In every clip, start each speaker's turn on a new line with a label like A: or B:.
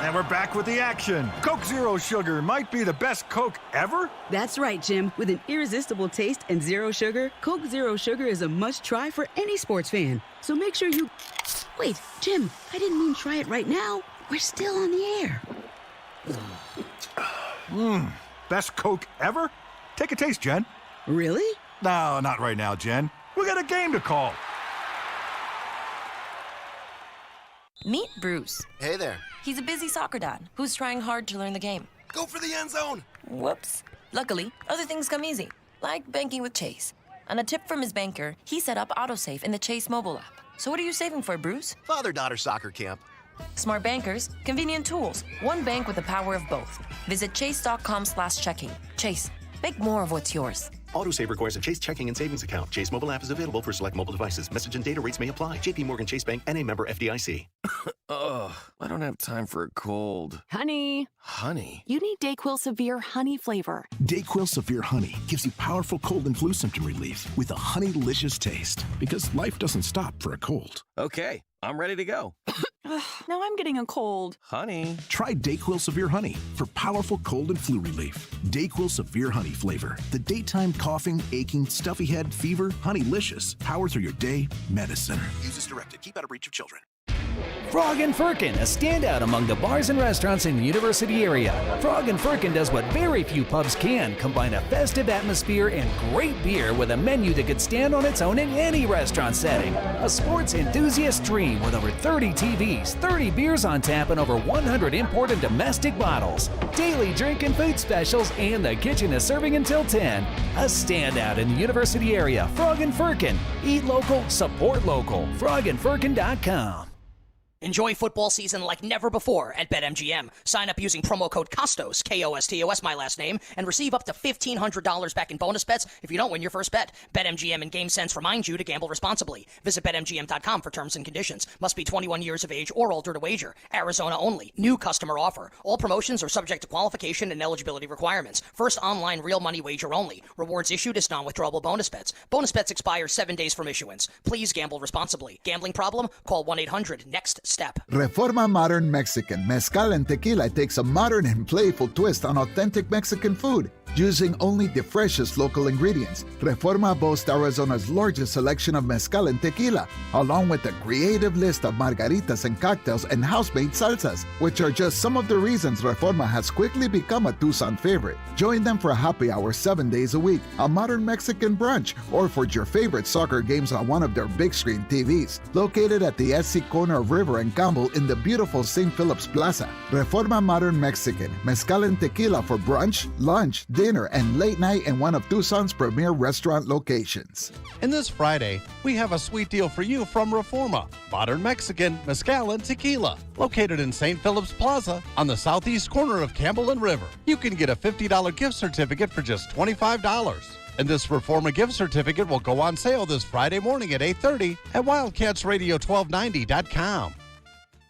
A: And we're back with the action. Coke Zero Sugar might be the best Coke ever.
B: That's right, Jim. With an irresistible taste and zero sugar, Coke Zero Sugar is a must-try for any sports fan. So make sure you... Wait, Jim, I didn't mean try it right now. We're still on the air.
A: Best Coke ever? Take a taste, Jen.
B: Really?
A: No, not right now, Jen. We got a game to call.
C: Meet Bruce.
D: Hey there.
C: He's a busy soccer dad who's trying hard to learn the game.
D: Go for the end zone.
C: Whoops. Luckily, other things come easy, like banking with Chase. On a tip from his banker, he set up autosave in the Chase mobile app. So what are you saving for, Bruce?
D: Father-daughter soccer camp.
C: Smart bankers, convenient tools. One bank with the power of both. Visit chase.com/checking. Chase, make more of what's yours.
E: Autosave requires a Chase checking and savings account. Chase mobile app is available for select mobile devices. Message and data rates may apply. JP Morgan Chase Bank, N.A. member FDIC.
F: Ugh, I don't have time for a cold.
G: Honey.
F: Honey?
G: You need DayQuil Severe Honey flavor.
H: DayQuil Severe Honey gives you powerful cold and flu symptom relief with a honey-licious taste. Because life doesn't stop for a cold.
F: Okay, I'm ready to go.
G: Now I'm getting a cold.
F: Honey.
H: Try DayQuil Severe Honey for powerful cold and flu relief. DayQuil Severe Honey flavor. The daytime coughing, aching, stuffy head, fever, honey-licious. Power through your day, medicine.
E: Use as directed. Keep out of reach of children.
I: Frog and Firkin, a standout among the bars and restaurants in the University area. Frog and Firkin does what very few pubs can, combine a festive atmosphere and great beer with a menu that could stand on its own in any restaurant setting. A sports enthusiast dream with over 30 TVs, 30 beers on tap, and over 100 import and domestic bottles. Daily drink and food specials, and the kitchen is serving until 10. A standout in the University area. Frog and Firkin. Eat local, support local. frogandfirkin.com.
J: Enjoy football season like never before at BetMGM. Sign up using promo code KOSTOS, K-O-S-T-O-S, my last name, and receive up to $1,500 back in bonus bets if you don't win your first bet. BetMGM and GameSense remind you to gamble responsibly. Visit BetMGM.com for terms and conditions. Must be 21 years of age or older to wager. Arizona only. New customer offer. All promotions are subject to qualification and eligibility requirements. First online real money wager only. Rewards issued as non-withdrawable bonus bets. Bonus bets expire 7 days from issuance. Please gamble responsibly. Gambling problem? Call 1-800-NEXT step.
K: Reforma Modern Mexican. Mezcal and tequila takes a modern and playful twist on authentic Mexican food, using only the freshest local ingredients. Reforma boasts Arizona's largest selection of mezcal and tequila, along with a creative list of margaritas and cocktails and house-made salsas, which are just some of the reasons Reforma has quickly become a Tucson favorite. Join them for a happy hour 7 days a week, a modern Mexican brunch, or for your favorite soccer games on one of their big screen TVs. Located at the SC corner of River and Campbell in the beautiful St. Philip's Plaza. Reforma Modern Mexican. Mezcal and tequila for brunch, lunch, dinner, and late night in one of Tucson's premier restaurant locations.
L: And this Friday, we have a sweet deal for you from Reforma. Modern Mexican, mezcal, and tequila. Located in St. Philip's Plaza on the southeast corner of Campbell and River. You can get a $50 gift certificate for just $25. And this Reforma gift certificate will go on sale this Friday morning at 8:30 at WildcatsRadio1290.com.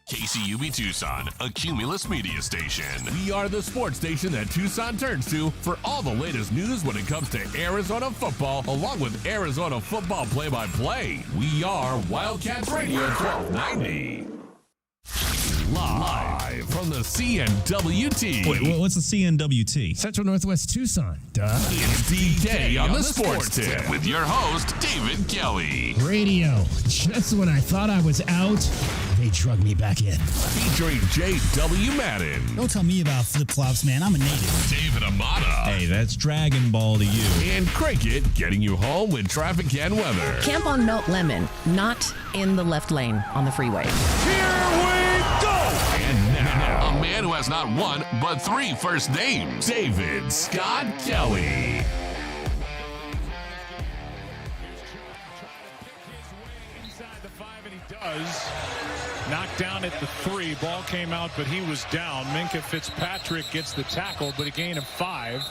M: KCUB Tucson, a Cumulus media station. We are the sports station that Tucson turns to for all the latest news when it comes to Arizona football, along with Arizona football play-by-play. We are Wildcats Radio 1290. Live from the CNWT.
N: Wait, what's the CNWT? Central Northwest Tucson. Duh.
M: It's DK on the Sports Tip with your host, David Kelly.
N: Radio. Just when I thought I was out, they drug me back in.
M: Featuring J.W. Madden.
N: Don't tell me about flip-flops, man. I'm a native.
M: David Amata.
N: Hey, that's Dragon Ball to you.
M: And Cricket, getting you home with traffic and weather.
O: Camp on Melt Lemon, not in the left lane on the freeway.
M: Here we go! And now, a man who has not one, but 3 first names, David Scott Kelly.
P: Inside the 5, and he does. Knocked down at the 3. Ball came out, but he was down. Minkah Fitzpatrick gets the tackle, but a gain of 5.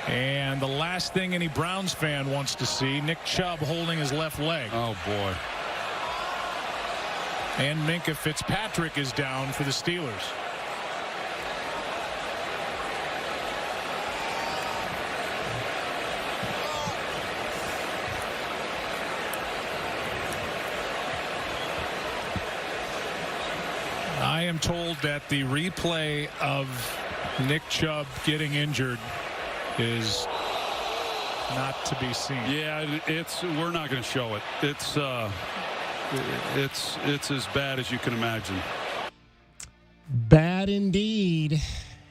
P: And the last thing any Browns fan wants to see, Nick Chubb holding his left leg.
L: Oh, boy.
P: And Minkah Fitzpatrick is down for the Steelers. I am told that the replay of Nick Chubb getting injured is not to be seen.
Q: Yeah, we're not going to show it. It's as bad as you can imagine.
N: Bad indeed.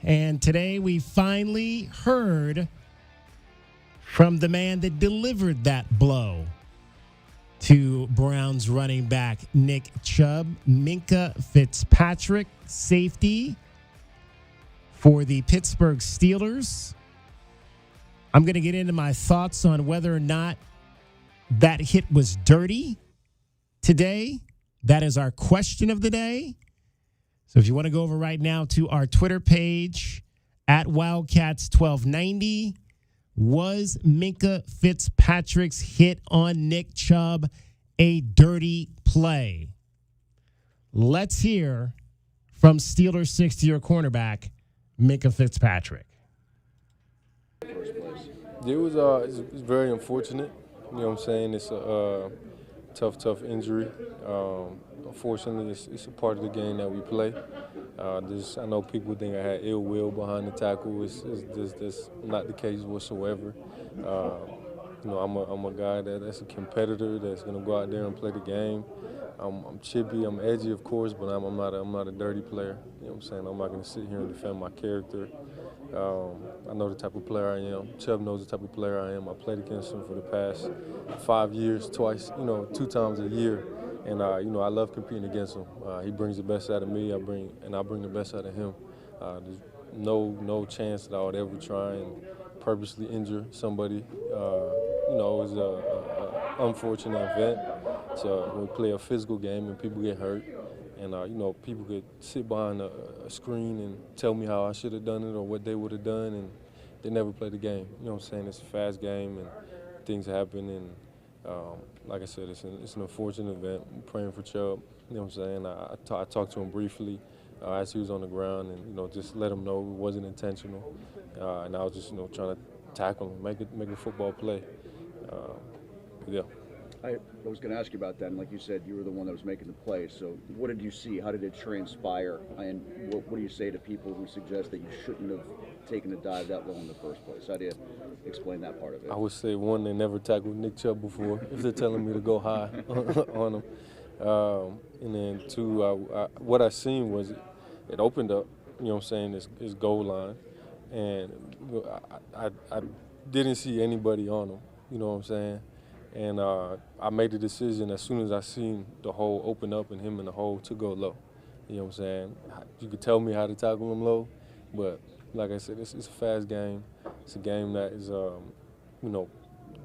N: And today we finally heard from the man that delivered that blow to Browns running back Nick Chubb. Minkah Fitzpatrick, safety for the Pittsburgh Steelers. I'm going to get into my thoughts on whether or not that hit was dirty today. That is our question of the day. So if you want to go over right now to our Twitter page at Wildcats1290, was Minkah Fitzpatrick's hit on Nick Chubb a dirty play? Let's hear from Steelers 6-year cornerback Minkah Fitzpatrick.
R: It was it's very unfortunate. You know what I'm saying? It's a tough injury. Unfortunately, it's a part of the game that we play. I know people think I had ill will behind the tackle. That's not the case whatsoever. I'm a guy that's a competitor that's going to go out there and play the game. I'm chippy, I'm edgy, of course, but I'm not a dirty player. You know what I'm saying? I'm not going to sit here and defend my character. I know the type of player I am. Chubb knows the type of player I am. I played against him for the past 5 years, twice, 2 times a year. And, I love competing against him. He brings the best out of me, I bring the best out of him. There's no chance that I would ever try and purposely injure somebody. It was an unfortunate event. So we play a physical game and people get hurt. And, people could sit behind a screen and tell me how I should have done it or what they would have done, and they never play the game. You know what I'm saying? It's a fast game and things happen. And like I said, it's an unfortunate event. I'm praying for Chubb. You know what I'm saying? I talked to him briefly as he was on the ground and, just let him know it wasn't intentional. And I was just, trying to tackle him, make a football play. Yeah.
S: I was going to ask you about that, and like you said, you were the one that was making the play. So what did you see? How did it transpire? And what do you say to people who suggest that you shouldn't have taken a dive that low in the first place? How do you explain that part of it?
R: I would say, one, they never tackled Nick Chubb before, if they're telling me to go high on him. And then, two, what I seen was it opened up, you know what I'm saying, his goal line. And I didn't see anybody on him, you know what I'm saying? And I made the decision as soon as I seen the hole open up and him in the hole to go low. You know what I'm saying? You could tell me how to tackle him low, but like I said, it's a fast game. It's a game that is,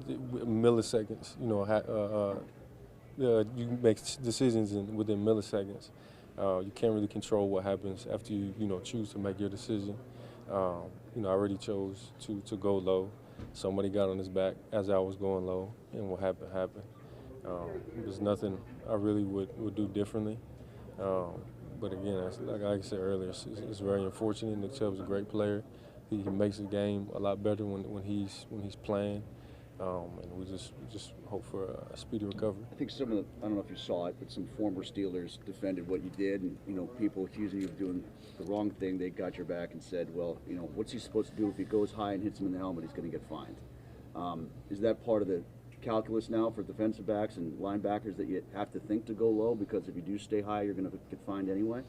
R: milliseconds. You make decisions within milliseconds. You can't really control what happens after you choose to make your decision. I already chose to go low. Somebody got on his back as I was going low, and what happened happened. There's nothing I really would do differently. But again, like I said earlier, it's very unfortunate. Nick Chubb's a great player. He makes the game a lot better when he's playing. And we just hope for a speedy recovery.
S: I think I don't know if you saw it, but some former Steelers defended what you did, and people accusing you of doing the wrong thing, they got your back and said, well, what's he supposed to do if he goes high and hits him in the helmet? He's going to get fined. Is that part of the calculus now for defensive backs and linebackers that you have to think to go low, because if you do stay high, you're going to get fined anyway?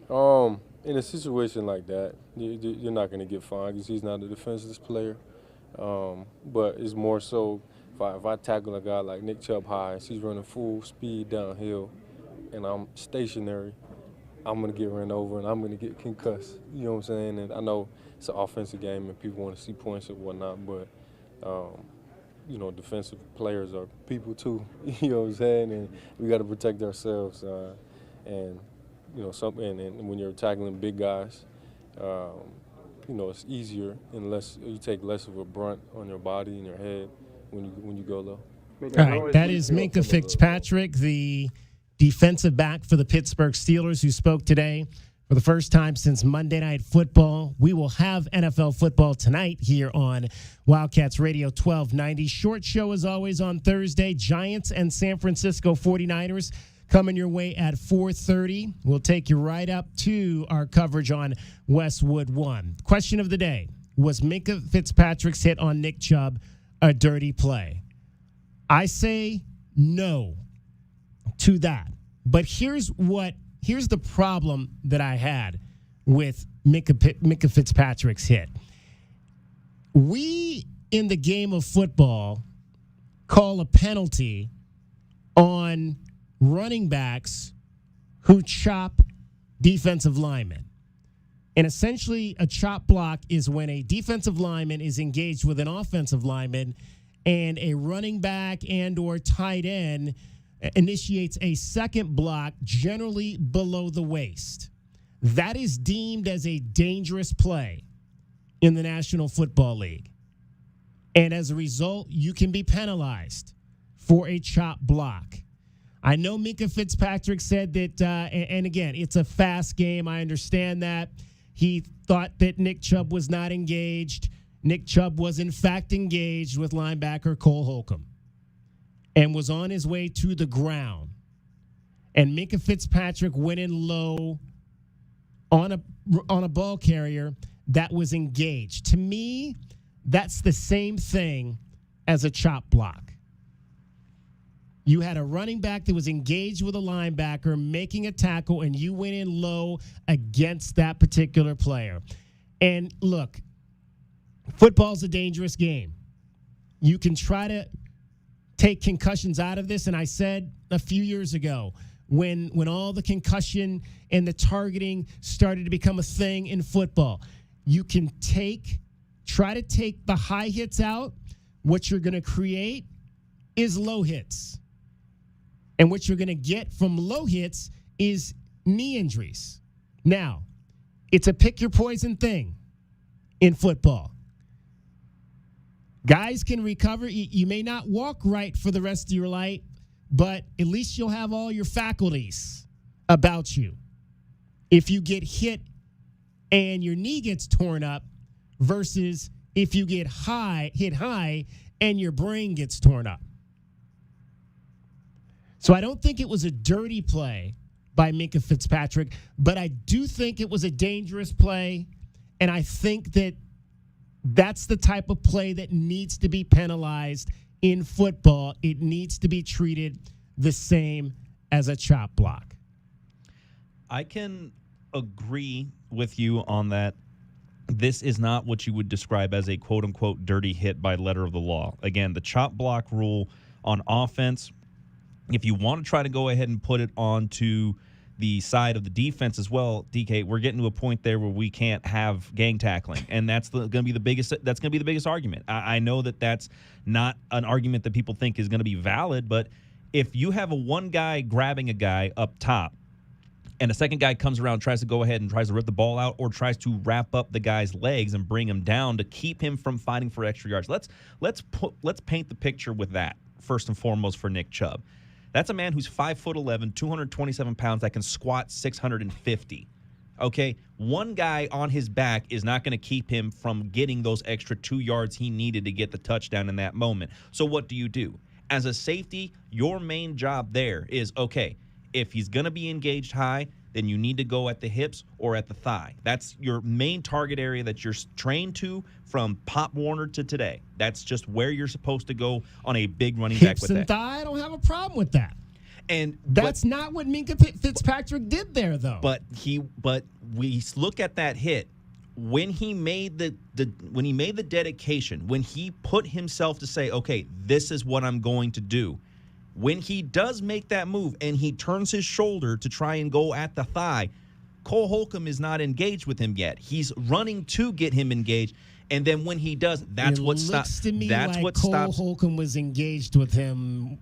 R: In a situation like that, you're not going to get fined because he's not a defenseless player. But it's more so if I tackle a guy like Nick Chubb high and he's running full speed downhill and I'm stationary, I'm going to get run over and I'm going to get concussed. You know what I'm saying? And I know it's an offensive game and people want to see points and whatnot, but, defensive players are people too. You know what I'm saying? And we got to protect ourselves. And when you're tackling big guys, it's easier unless you take less of a brunt on your body and your head when you go low.
N: All right, that is Minkah Fitzpatrick, the defensive back for the Pittsburgh Steelers, who spoke today for the first time since Monday Night Football. We will have NFL football tonight here on Wildcats Radio 1290. Short show as always on Thursday. Giants and San Francisco 49ers coming your way at 4:30. We'll take you right up to our coverage on Westwood 1. Question of the day: was Minka Fitzpatrick's hit on Nick Chubb a dirty play? I say no to that. But here's the problem that I had with Minka Fitzpatrick's hit. We, in the game of football, call a penalty on running backs who chop defensive linemen. And essentially, a chop block is when a defensive lineman is engaged with an offensive lineman and a running back and or tight end initiates a second block, generally below the waist. That is deemed as a dangerous play in the National Football League. And as a result, you can be penalized for a chop block. I know Minka Fitzpatrick said that, and again, it's a fast game. I understand that. He thought that Nick Chubb was not engaged. Nick Chubb was, in fact, engaged with linebacker Cole Holcomb and was on his way to the ground. And Minka Fitzpatrick went in low on a ball carrier that was engaged. To me, that's the same thing as a chop block. You had a running back that was engaged with a linebacker making a tackle, and you went in low against that particular player. And look, football's a dangerous game. You can try to take concussions out of this, and I said a few years ago when all the concussion and the targeting started to become a thing in football, you can try to take the high hits out. What you're going to create is low hits. And what you're going to get from low hits is knee injuries. Now, it's a pick your poison thing in football. Guys can recover. You may not walk right for the rest of your life, but at least you'll have all your faculties about you. If you get hit and your knee gets torn up versus if you get hit high and your brain gets torn up. So I don't think it was a dirty play by Minka Fitzpatrick, but I do think it was a dangerous play, and I think that that's the type of play that needs to be penalized in football. It needs to be treated the same as a chop block.
T: I can agree with you on that. This is not what you would describe as a quote-unquote dirty hit by letter of the law. Again, the chop block rule on offense, if you want to try to go ahead and put it onto the side of the defense as well, DK, we're getting to a point there where we can't have gang tackling, and that's going to be the biggest argument. I know that that's not an argument that people think is going to be valid, but if you have one guy grabbing a guy up top and a second guy comes around, tries to go ahead and tries to rip the ball out or tries to wrap up the guy's legs and bring him down to keep him from fighting for extra yards, let's paint the picture with that first and foremost for Nick Chubb. That's a man who's 5'11", 227 pounds, that can squat 650. Okay? One guy on his back is not going to keep him from getting those extra 2 yards he needed to get the touchdown in that moment. So what do? As a safety, your main job there is, okay, if he's going to be engaged high, then you need to go at the hips or at the thigh. That's your main target area that you're trained to from Pop Warner to today. That's just where you're supposed to go on a big running back with that.
N: Hips and thigh, I don't have a problem with that. And that's not what Minka Fitzpatrick did there, though.
T: But we look at that hit when he made the dedication, when he put himself to say, okay, this is what I'm going to do. When he does make that move and he turns his shoulder to try and go at the thigh, Cole Holcomb is not engaged with him yet. He's running to get him engaged, and then when he does, that's what stops.
N: It looks to me
T: that's
N: like
T: what
N: Cole
T: stops.
N: Holcomb was engaged with him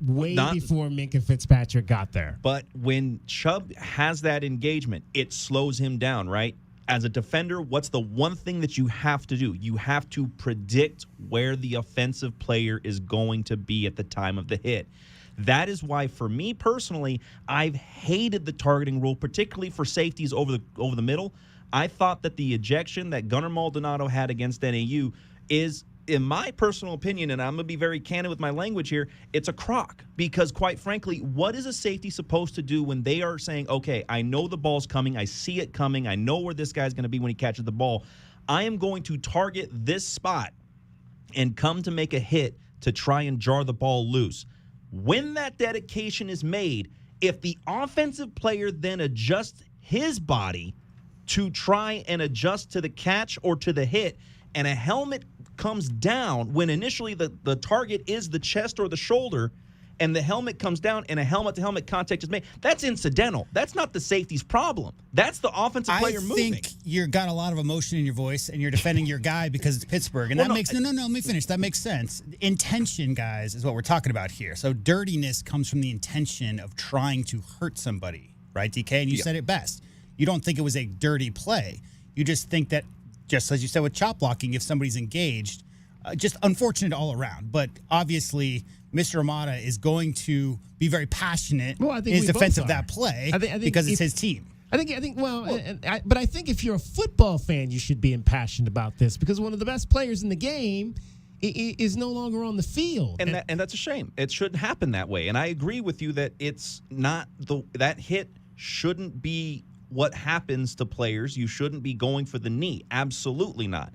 N: before Minka Fitzpatrick got there.
T: But when Chubb has that engagement, it slows him down, right? As a defender, what's the one thing that you have to do? You have to predict where the offensive player is going to be at the time of the hit. That is why, for me personally, I've hated the targeting rule, particularly for safeties over the middle. I thought that the ejection that Gunnar Maldonado had against NAU is in my personal opinion, and I'm going to be very candid with my language here, it's a crock. Because quite frankly, what is a safety supposed to do when they are saying, okay, I know the ball's coming, I see it coming, I know where this guy's going to be when he catches the ball. I am going to target this spot and come to make a hit to try and jar the ball loose. When that dedication is made, if the offensive player then adjusts his body to try and adjust to the catch or to the hit, and a helmet comes down when initially the target is the chest or the shoulder, and the helmet comes down and a helmet-to-helmet contact is made, that's incidental. That's not the safety's problem. That's the offensive player moving.
B: I think you got a lot of emotion in your voice, and you're defending your guy because it's Pittsburgh. And let me finish. That makes sense. Intention, guys, is what we're talking about here. So dirtiness comes from the intention of trying to hurt somebody, right, DK? And you said it best. You don't think it was a dirty play. You just think that, just as you said with chop blocking, if somebody's engaged, just unfortunate all around. But obviously, Mr. Amata is going to be very passionate in his defense of that play because it's his team.
N: But I think if you're a football fan, you should be impassioned about this because one of the best players in the game is no longer on the field.
T: And that's a shame. It shouldn't happen that way. And I agree with you that it's not that hit shouldn't be what happens to players. You shouldn't be going for the knee. Absolutely not.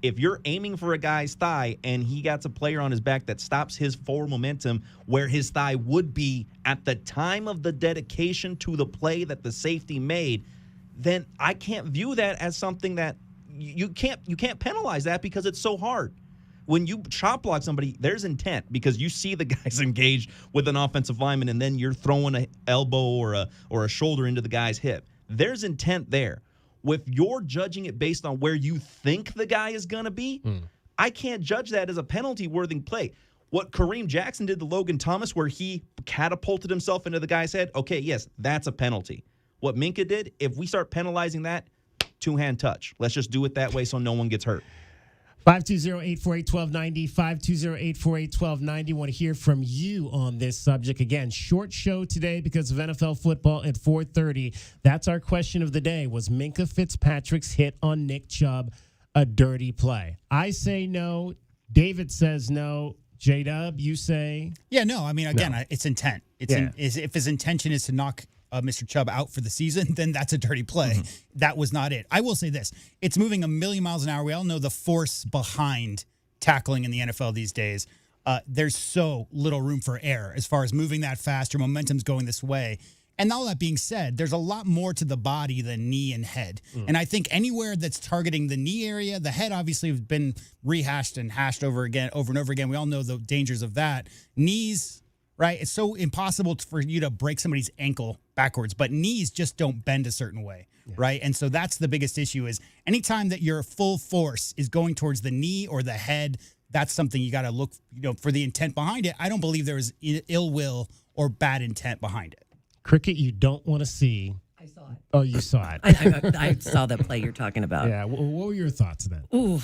T: If you're aiming for a guy's thigh and he got a player on his back that stops his forward momentum where his thigh would be at the time of the dedication to the play that the safety made, then I can't view that as something that you can't penalize that because it's so hard. When you chop block somebody, there's intent because you see the guy's engaged with an offensive lineman and then you're throwing an elbow or a shoulder into the guy's hip. There's intent there. If you're judging it based on where you think the guy is going to be, I can't judge that as a penalty-worthy play. What Kareem Jackson did to Logan Thomas where he catapulted himself into the guy's head, okay, yes, that's a penalty. What Minkah did, if we start penalizing that, two-hand touch. Let's just do it that way so no one gets hurt.
N: 520-848-1290, 520-848-1290. Want to hear from you on this subject. Again, short show today because of NFL football at 4:30. That's our question of the day. Was Minkah Fitzpatrick's hit on Nick Chubb a dirty play? I say no. David says no. J-Dub, you say?
B: Yeah, no. I mean, again, it's intent. If his intention is to knock Mr. Chubb out for the season, then that's a dirty play. Mm-hmm. That was not it. I will say this. It's moving a million miles an hour. We all know the force behind tackling in the NFL these days. There's so little room for error as far as moving that fast. Your momentum's going this way. And all that being said, there's a lot more to the body than knee and head. And I think anywhere that's targeting the knee area, the head obviously has been rehashed and hashed over and over again. We all know the dangers of that. Knees, right? It's so impossible for you to break somebody's ankle backwards, but knees just don't bend a certain way, right? And so that's the biggest issue is anytime that your full force is going towards the knee or the head, that's something you got to look, for the intent behind it. I don't believe there was ill will or bad intent behind it.
N: Cricket, you don't want to see.
O: I saw it.
N: Oh, you saw it.
O: I saw the play you're talking about.
N: Yeah. What were your thoughts then?
O: Oh,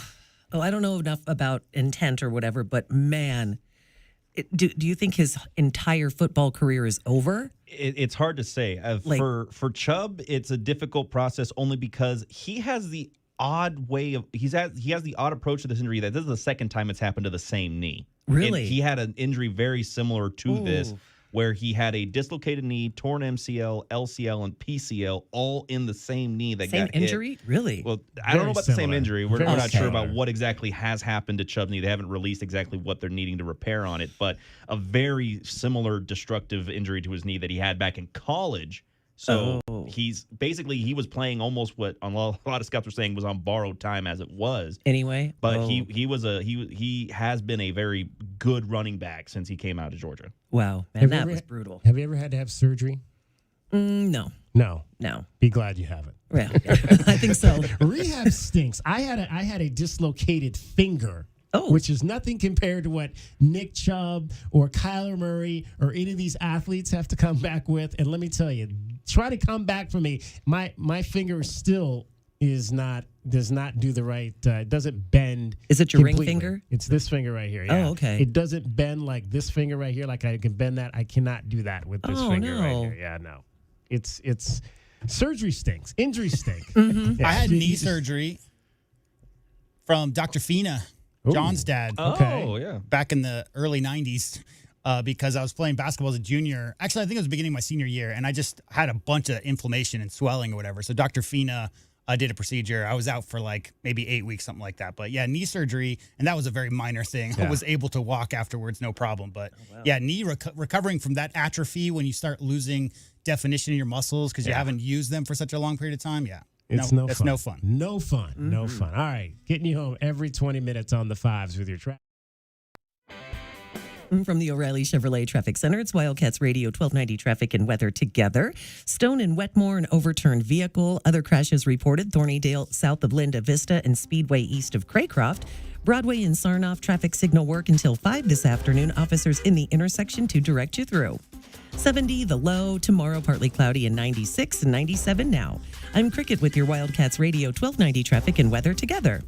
O: I don't know enough about intent or whatever, but man, do you think his entire football career is over?
T: It's hard to say. For Chubb, it's a difficult process only because he has the odd way of he has the odd approach to this injury that this is the second time it's happened to the same knee.
O: Really?
T: And he had an injury very similar to this, where he had a dislocated knee, torn MCL, LCL, and PCL all in the same knee that
O: same
T: got
O: injury?
T: hit.
O: Really?
T: Well, I don't know about the same injury. We're not sure
N: similar.
T: about what exactly has happened to Chubb's knee. They haven't released exactly what they're needing to repair on it, but a very similar destructive injury to his knee that he had back in college. So he was playing almost what a lot of scouts were saying was on borrowed time as it was.
O: Anyway,
T: but he has been a very good running back since he came out of Georgia.
O: Wow, man, that was brutal.
N: Have you ever had to have surgery?
O: No.
N: Be glad you haven't.
O: Yeah, I think so.
N: Rehab stinks. I had a dislocated finger. Which is nothing compared to what Nick Chubb or Kyler Murray or any of these athletes have to come back with. And let me tell you, try to come back for me. My finger still does not do the right. It doesn't bend.
O: Is it your
N: completely.
O: ring finger?
N: It's this finger right here. Yeah.
O: Oh, okay.
N: It doesn't bend like this finger right here. Like I can bend that. I cannot do that with this finger right here. Yeah, no. It's surgery stinks. Injuries stink.
B: I had knee surgery from Dr. Fina.
U: John's dad.
T: Oh, yeah.
U: Back in the early 90s. Because I was playing basketball as a junior. Actually, I think it was the beginning of my senior year, and I just had a bunch of inflammation and swelling or whatever. So Dr. Fina did a procedure. I was out for like maybe 8 weeks, something like that. But yeah, knee surgery, and that was a very minor thing. I was able to walk afterwards, no problem. But yeah, knee recovering from that atrophy when you start losing definition in your muscles because you haven't used them for such a long period of time. Yeah.
N: It's
U: that's
N: no
U: no
N: fun.
U: fun.
N: No fun. No fun. All right. Getting you home every 20 minutes on the fives with your track.
O: From the O'Reilly Chevrolet Traffic Center, it's Wildcats Radio 1290 traffic and weather together. Stone and Wetmore, an overturned vehicle. Other crashes reported. Thornydale, south of Linda Vista, and Speedway east of Craycroft. Broadway and Sarnoff traffic signal work until 5 this afternoon. Officers in the intersection to direct you through. 70 the low. Tomorrow, partly cloudy and 96 and 97 now. I'm Cricket with your Wildcats Radio 1290 traffic and weather together.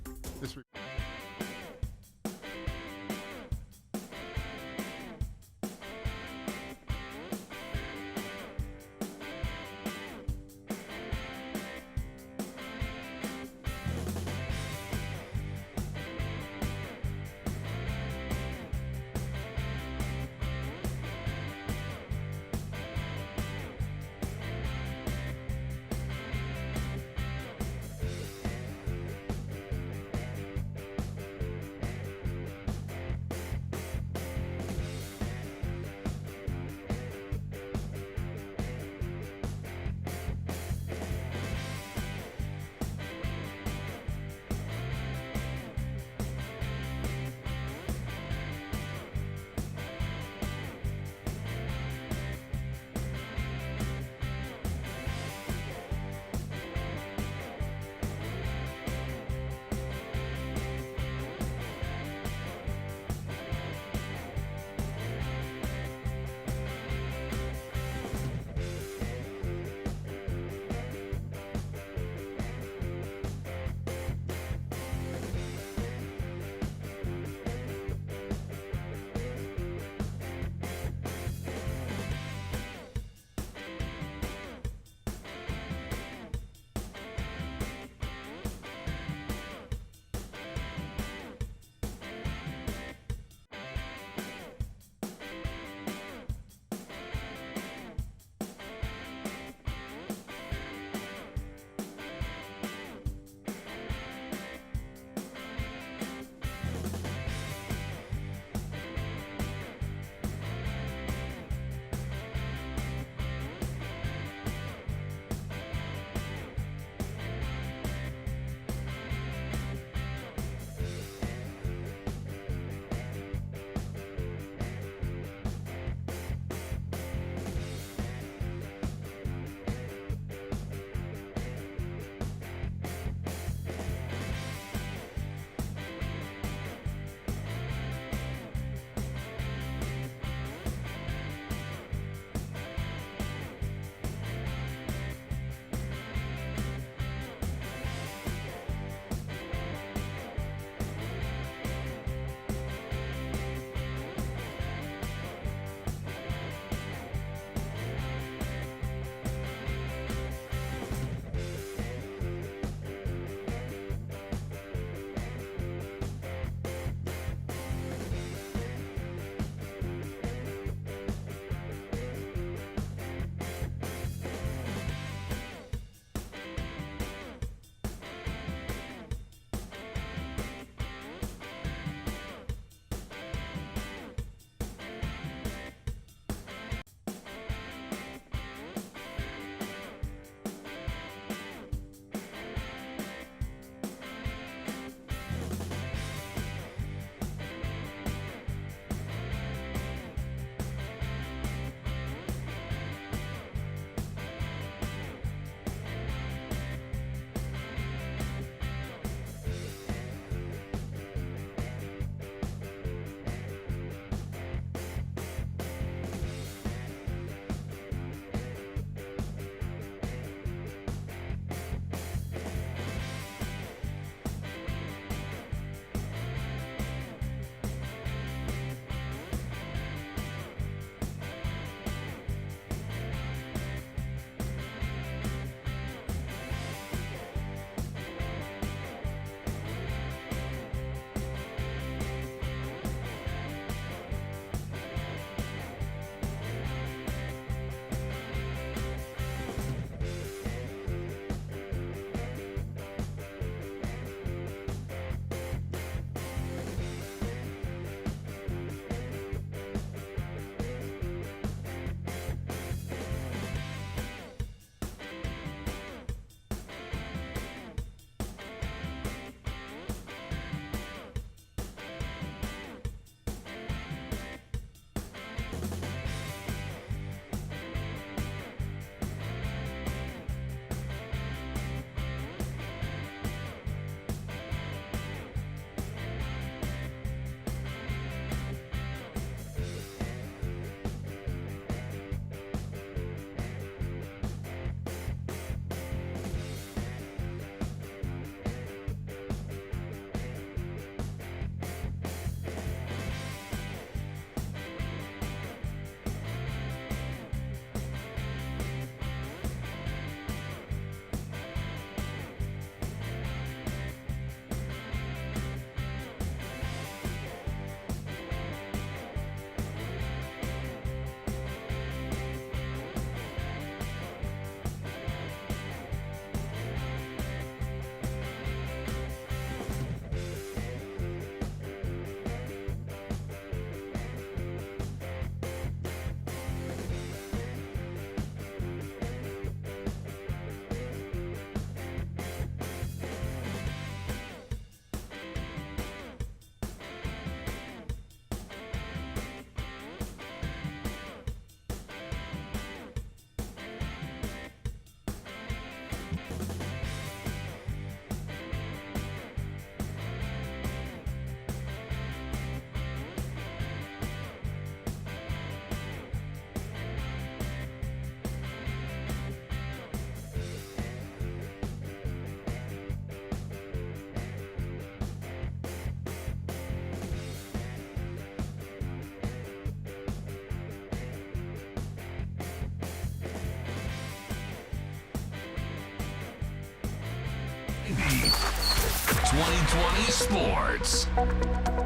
M: 2020 Sports.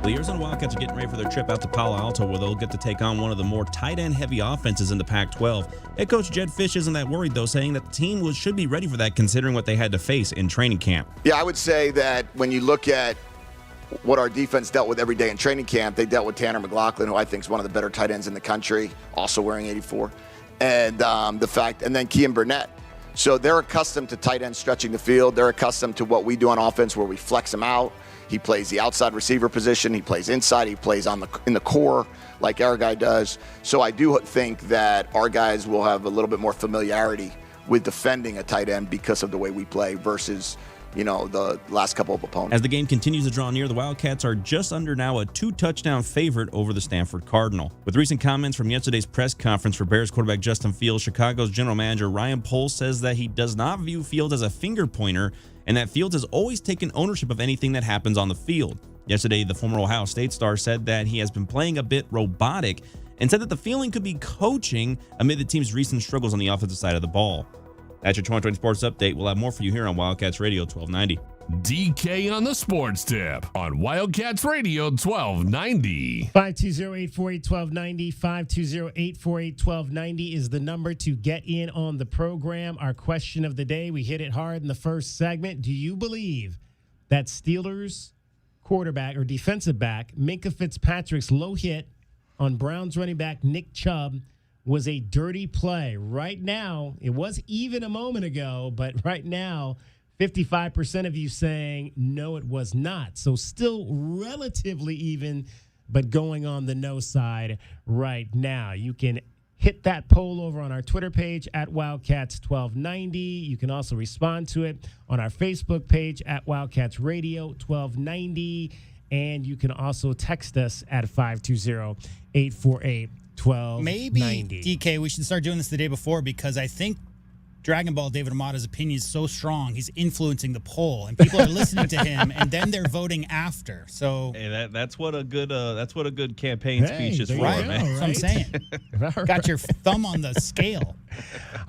A: The Arizona Wildcats are getting ready for their trip out to Palo Alto, where they'll get to take on one of the more tight end heavy offenses in the Pac-12. Head coach Jed Fish isn't that worried, though, saying that the team should be ready for that considering what they had to face in training camp.
V: Yeah, I would say that when you look at what our defense dealt with every day in training camp, they dealt with Tanner McLaughlin, who I think is one of the better tight ends in the country, also wearing 84, and then Kean Burnett. So they're accustomed to tight ends stretching the field. They're accustomed to what we do on offense, where we flex him out. He plays the outside receiver position. He plays inside. He plays in the core like our guy does. So I do think that our guys will have a little bit more familiarity with defending a tight end because of the way we play versus, the last couple of opponents.
A: As the game continues to draw near, the Wildcats are just under now a 2-touchdown favorite over the Stanford Cardinal. With recent comments from yesterday's press conference for Bears quarterback Justin Fields, Chicago's general manager Ryan Poles says that he does not view Fields as a finger pointer and that Fields has always taken ownership of anything that happens on the field. Yesterday, the former Ohio State star said that he has been playing a bit robotic and said that the feeling could be coaching amid the team's recent struggles on the offensive side of the ball. That's your 2020 Sports Update. We'll have more for you here on Wildcats Radio 1290.
M: DK on the Sports Tip on Wildcats Radio 1290.
N: 520-848-1290. 520-848-1290 is the number to get in on the program. Our question of the day, we hit it hard in the first segment. Do you believe that Steelers quarterback or defensive back Minkah Fitzpatrick's low hit on Browns running back Nick Chubb was a dirty play? Right now, it was even a moment ago, but right now, 55% of you saying no, it was not. So still relatively even, but going on the no side right now. You can hit that poll over on our Twitter page at Wildcats1290. You can also respond to it on our Facebook page at Wildcats Radio 1290. And you can also text us at 520-848-1290.
U: Maybe, DK, we should start doing this the day before, because I think Dragon Ball David Amata's opinion is so strong, he's influencing the poll, and people are listening to him, and then they're voting after. So
T: hey, that's what a good campaign speech is for, man.
U: That's what I'm saying. Got your thumb on the scale.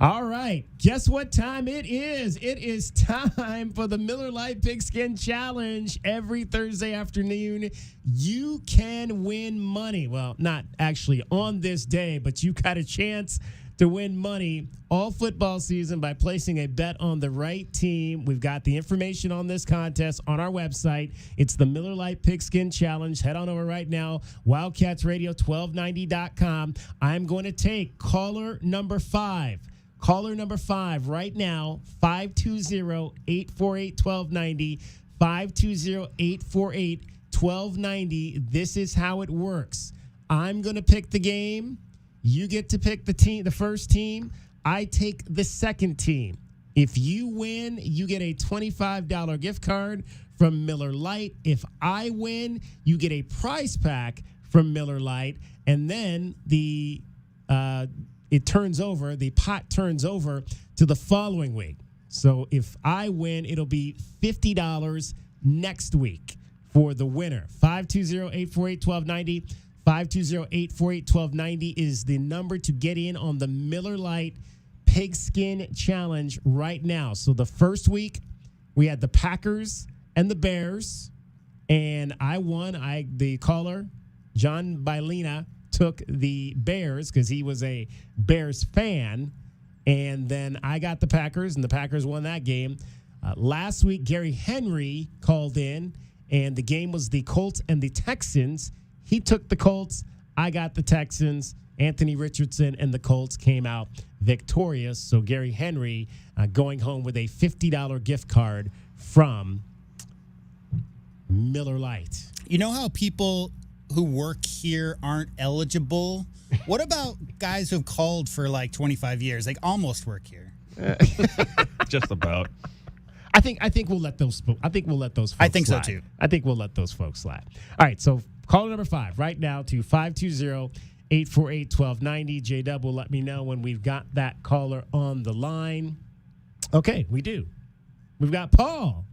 N: All right. Guess what time it is? It is time for the Miller Lite Pigskin Challenge. Every Thursday afternoon, you can win money. Well, not actually on this day, but you got a chance to win money all football season by placing a bet on the right team. We've got the information on this contest on our website. It's the Miller Lite Pigskin Challenge. Head on over right now, wildcatsradio1290.com. I'm going to take caller number 5. Caller number 5 right now, 520-848-1290, 520-848-1290. This is how it works. I'm going to pick the game. You get to pick the first team. I take the second team. If you win, you get a $25 gift card from Miller Lite. If I win, you get a prize pack from Miller Lite. And then the pot turns over to the following week. So if I win, it'll be $50 next week for the winner. 520-848-1290. 520-848-1290 is the number to get in on the Miller Lite Pigskin Challenge right now. So the first week, we had the Packers and the Bears, and I won. The caller, John Bailina, took the Bears because he was a Bears fan, and then I got the Packers, and the Packers won that game. Last week, Gary Henry called in, and the game was the Colts and the Texans. He took the Colts. I got the Texans. Anthony Richardson and the Colts came out victorious. So Gary Henry going home with a $50 gift card from Miller Lite.
U: You know how people who work here aren't eligible? What about guys who've called for like 25 years, like almost work here?
T: Just about.
N: I think we'll let those. I think we'll let those folks
U: I think
N: slide.
U: so too.
N: I think we'll let those folks slide. All right, so caller number 5 right now to 520-848-1290. J-Dub will let me know when we've got that caller on the line. Okay, we do. We've got Paul.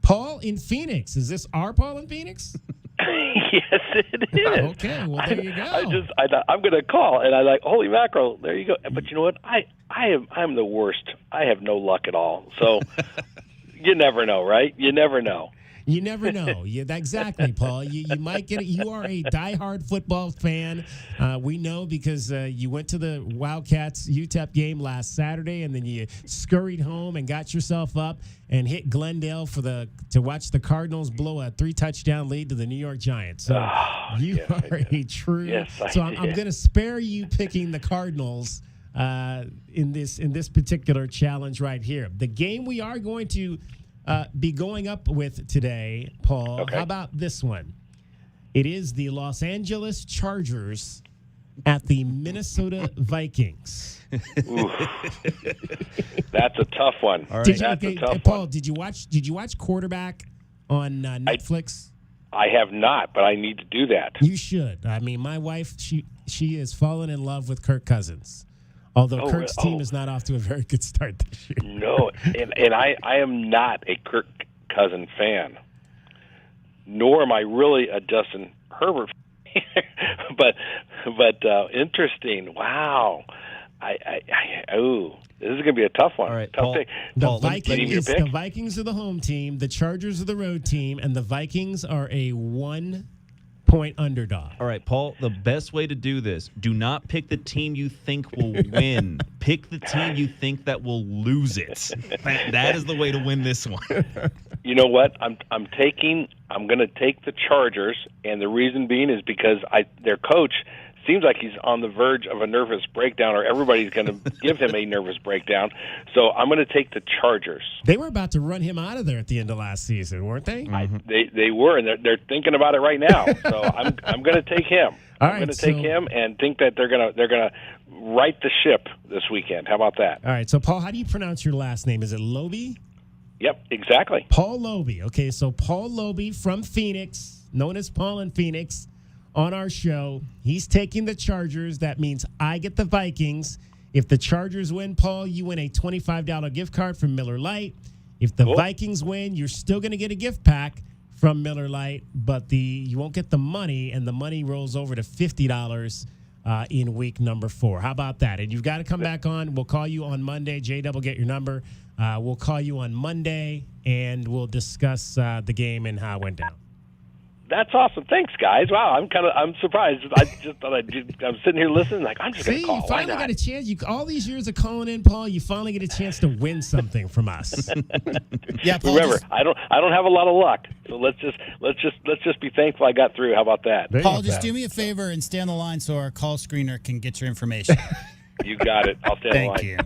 N: Paul in Phoenix. Is this our Paul in Phoenix?
W: Yes, it is.
N: Okay, well, there you go.
W: I'm going to call, and I like, holy mackerel, there you go. But you know what? I'm the worst. I have no luck at all. So you never know, right? You never know.
N: You never know. Exactly, Paul. You might get it. You are a diehard football fan. We know because you went to the Wildcats UTEP game last Saturday, and then you scurried home and got yourself up and hit Glendale to watch the Cardinals blow a 3-touchdown lead to the New York Giants. So you are a true.
W: Yes,
N: so I'm going to spare you picking the Cardinals in this particular challenge right here. The game we are going to be going up with today, Paul.
W: Okay.
N: How about this one? It is the Los Angeles Chargers at the Minnesota Vikings.
W: That's a tough one.
N: All right.
W: That's a tough
N: Paul,
W: one.
N: did you watch Quarterback on Netflix?
W: I have not, but I need to do that.
N: You should. I mean, my wife, she has fallen in love with Kirk Cousins. Although Kirk's team is not off to a very good start this year.
W: No, and I am not a Kirk Cousin fan, nor am I really a Justin Herbert fan. but interesting. Wow. This is going to be a tough one.
T: All right,
W: tough
T: Paul,
W: pick.
N: The Vikings are the home team, the Chargers are the road team, and the Vikings are a 1-point underdog.
T: All right, Paul, the best way to do this, do not pick the team you think will win. Pick the team you think that will lose it. That is the way to win this one.
W: You know what? I'm going to take the Chargers, and the reason being is because their coach seems like he's on the verge of a nervous breakdown, or everybody's going to give him a nervous breakdown. So I'm going to take the Chargers.
N: They were about to run him out of there at the end of last season, weren't they?
W: They were, and they're thinking about it right now. So I'm going to take him.
N: All
W: I'm going to take him and think that they're going to right the ship this weekend. How about that?
N: All right. So Paul, how do you pronounce your last name? Is it Lobe?
W: Yep, exactly.
N: Paul Lobe. Okay, so Paul Lobe from Phoenix, known as Paul in Phoenix, on our show. He's taking the Chargers. That means I get the Vikings. If the Chargers win, Paul, you win a $25 gift card from Miller Lite. If the Vikings win, you're still going to get a gift pack from Miller Lite, but you won't get the money, and the money rolls over to $50 in week number 4. How about that? And you've got to come back on. We'll call you on Monday. J-Double, get your number. We'll call you on Monday, and we'll discuss the game and how it went down.
W: That's awesome. Thanks, guys. Wow, I'm surprised. I just thought I'm sitting here listening, like I'm just going to call.
N: You finally got a chance. All these years of calling in, Paul, you finally get a chance to win something from us.
W: Yeah, Paul, remember, I don't have a lot of luck, so let's just be thankful I got through. How about that?
U: Paul, just do me a favor and stay on the line so our call screener can get your information.
W: You got it. I'll stay on the line.
U: Thank you.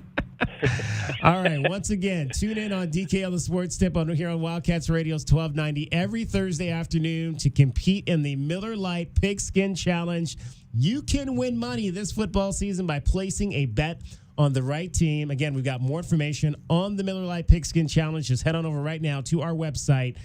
N: All right. Once again, tune in on DKL the Sports Tip here on Wildcats Radio's 1290 every Thursday afternoon to compete in the Miller Lite Pigskin Challenge. You can win money this football season by placing a bet on the right team. Again, we've got more information on the Miller Lite Pigskin Challenge. Just head on over right now to our website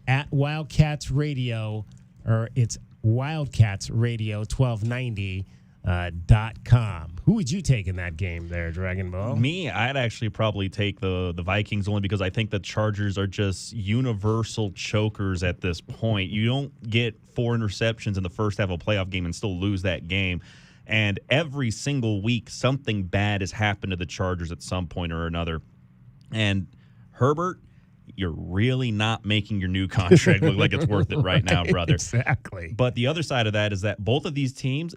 N: at Wildcats Radio, or it's Wildcats Radio 1290.com. Who would you take in that game there, Dragon Ball?
T: Me, I'd actually probably take the Vikings only because I think the Chargers are just universal chokers at this point. You don't get 4 interceptions in the first half of a playoff game and still lose that game. And every single week, something bad has happened to the Chargers at some point or another. And Herbert, you're really not making your new contract look like it's worth it right now, brother.
N: Exactly.
T: But the other side of that is that both of these teams,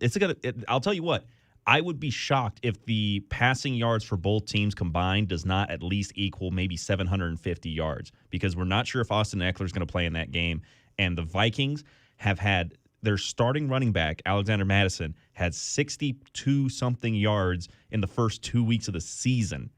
T: I'll tell you what, I would be shocked if the passing yards for both teams combined does not at least equal maybe 750 yards, because we're not sure if Austin Eckler is going to play in that game. And the Vikings have had their starting running back, Alexander Madison, had 62-something yards in the first 2 weeks of the season.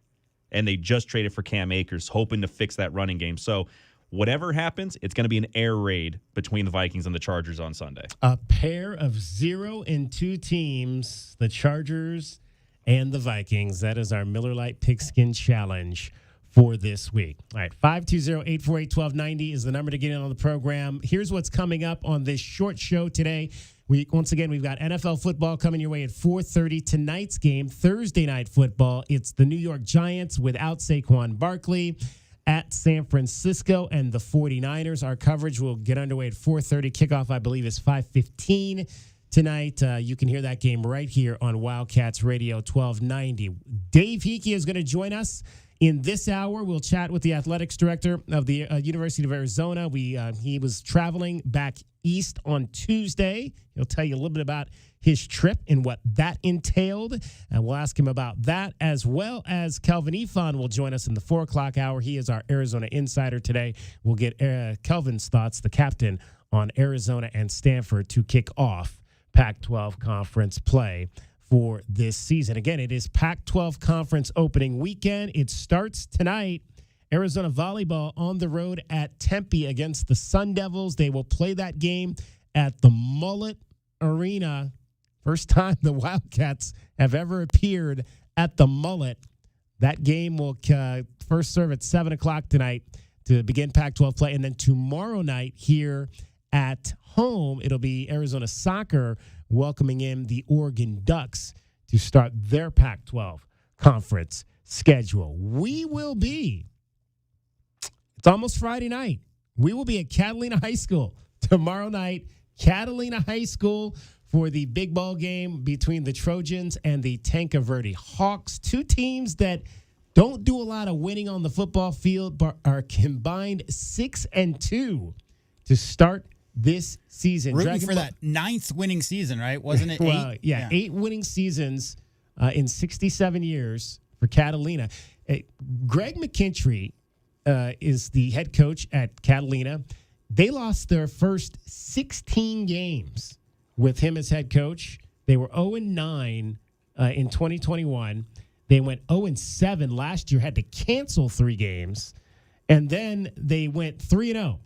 T: And they just traded for Cam Akers, hoping to fix that running game. So whatever happens, it's going to be an air raid between the Vikings and the Chargers on Sunday.
N: A pair of 0-2 teams, the Chargers and the Vikings. That is our Miller Lite Pigskin Challenge for this week. All right, 520-848-1290 is the number to get in on the program. Here's what's coming up on this short show today. Once again, we've got NFL football coming your way at 4:30. Tonight's game, Thursday night football, it's the New York Giants without Saquon Barkley at San Francisco and the 49ers. Our coverage will get underway at 4:30. Kickoff, I believe, is 5:15 tonight. You can hear that game right here on Wildcats Radio 1290. Dave Hickey is going to join us In this hour, we'll chat with the athletics director of the University of Arizona. He was traveling back east on Tuesday. He'll tell you a little bit about his trip and what that entailed. And we'll ask him about that, as well as Kelvin Ifan will join us in the 4 o'clock hour. He is our Arizona insider today. We'll get Kelvin's thoughts, the captain, on Arizona and Stanford to kick off Pac-12 conference play for this season. Again, it is Pac-12 conference opening weekend. It starts tonight. Arizona volleyball on the road at Tempe against the Sun Devils. They will play that game at the Mullet Arena. First time the Wildcats have ever appeared at the Mullet. That game will first serve at 7 o'clock tonight to begin Pac-12 play. And then tomorrow night here at home, it'll be Arizona Soccer welcoming in the Oregon Ducks to start their Pac-12 conference schedule. It's almost Friday night. We will be at Catalina High School tomorrow night. Catalina High School for the big ball game between the Trojans and the Tanca Verde Hawks. Two teams that don't do a lot of winning on the football field, but are combined 6-2 to start this season.
U: Rooting for that 9th winning season, right? Wasn't it 8?
N: Well, yeah, 8 winning seasons in 67 years for Catalina. Greg McKintry is the head coach at Catalina. They lost their first 16 games with him as head coach. They were 0-9 in 2021. They went 0-7 last year, had to cancel 3 games. And then they went 3-0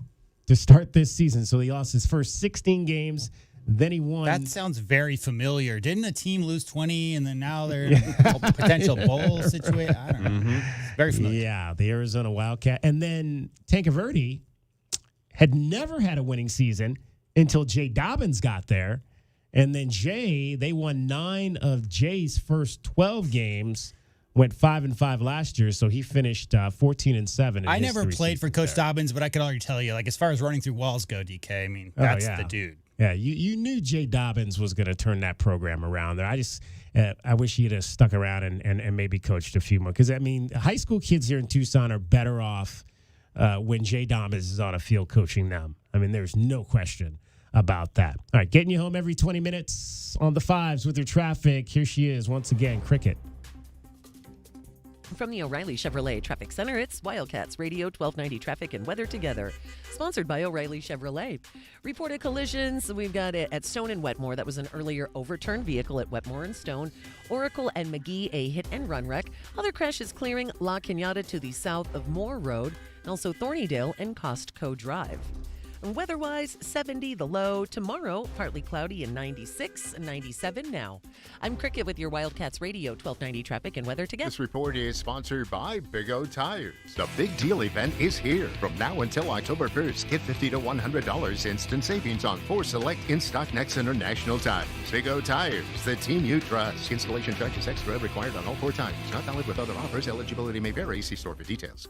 N: to start this season. So he lost his first 16 games. Then he won.
U: That sounds very familiar. Didn't a team lose 20 and then now they're in a potential bowl situation? I don't know.
N: Mm-hmm.
U: Very familiar.
N: Yeah, the Arizona Wildcat. And then Tanca Verde had never had a winning season until Jay Dobbins got there. And then they won 9 of Jay's first 12 games, went 5-5 last year, so he finished 14-7.
U: I never played for Coach Dobbins, but I could already tell you, like, as far as running through walls go, DK, I mean, that's the dude.
N: Yeah, you knew Jay Dobbins was going to turn that program around there. I wish he'd have stuck around and maybe coached a few more. Because, I mean, high school kids here in Tucson are better off when Jay Dobbins is on a field coaching them. I mean, there's no question about that. All right, getting you home every 20 minutes on the 5s with your traffic. Here she is once again, Cricket.
O: From the O'Reilly Chevrolet Traffic Center, it's Wildcats Radio 1290 Traffic and Weather Together, sponsored by O'Reilly Chevrolet. Reported collisions, we've got it at Stone and Wetmore. That was an earlier overturned vehicle at Wetmore and Stone. Oracle and McGee, a hit-and-run wreck. Other crashes clearing La Cañada to the south of Moore Road, and also Thornydale and Costco Drive. Weather-wise, 70 the low. Tomorrow, partly cloudy and 96 and 97 now. I'm Cricket with your Wildcats Radio 1290 Traffic and Weather Together.
C: This report is sponsored by Big O Tires. The Big Deal event is here. From now until October 1st, get $50 to $100 instant savings on 4 select in-stock Next International tires. Big O Tires, the team you trust. Installation charges extra required on all 4 tires. Not valid with other offers. Eligibility may vary. See store for details.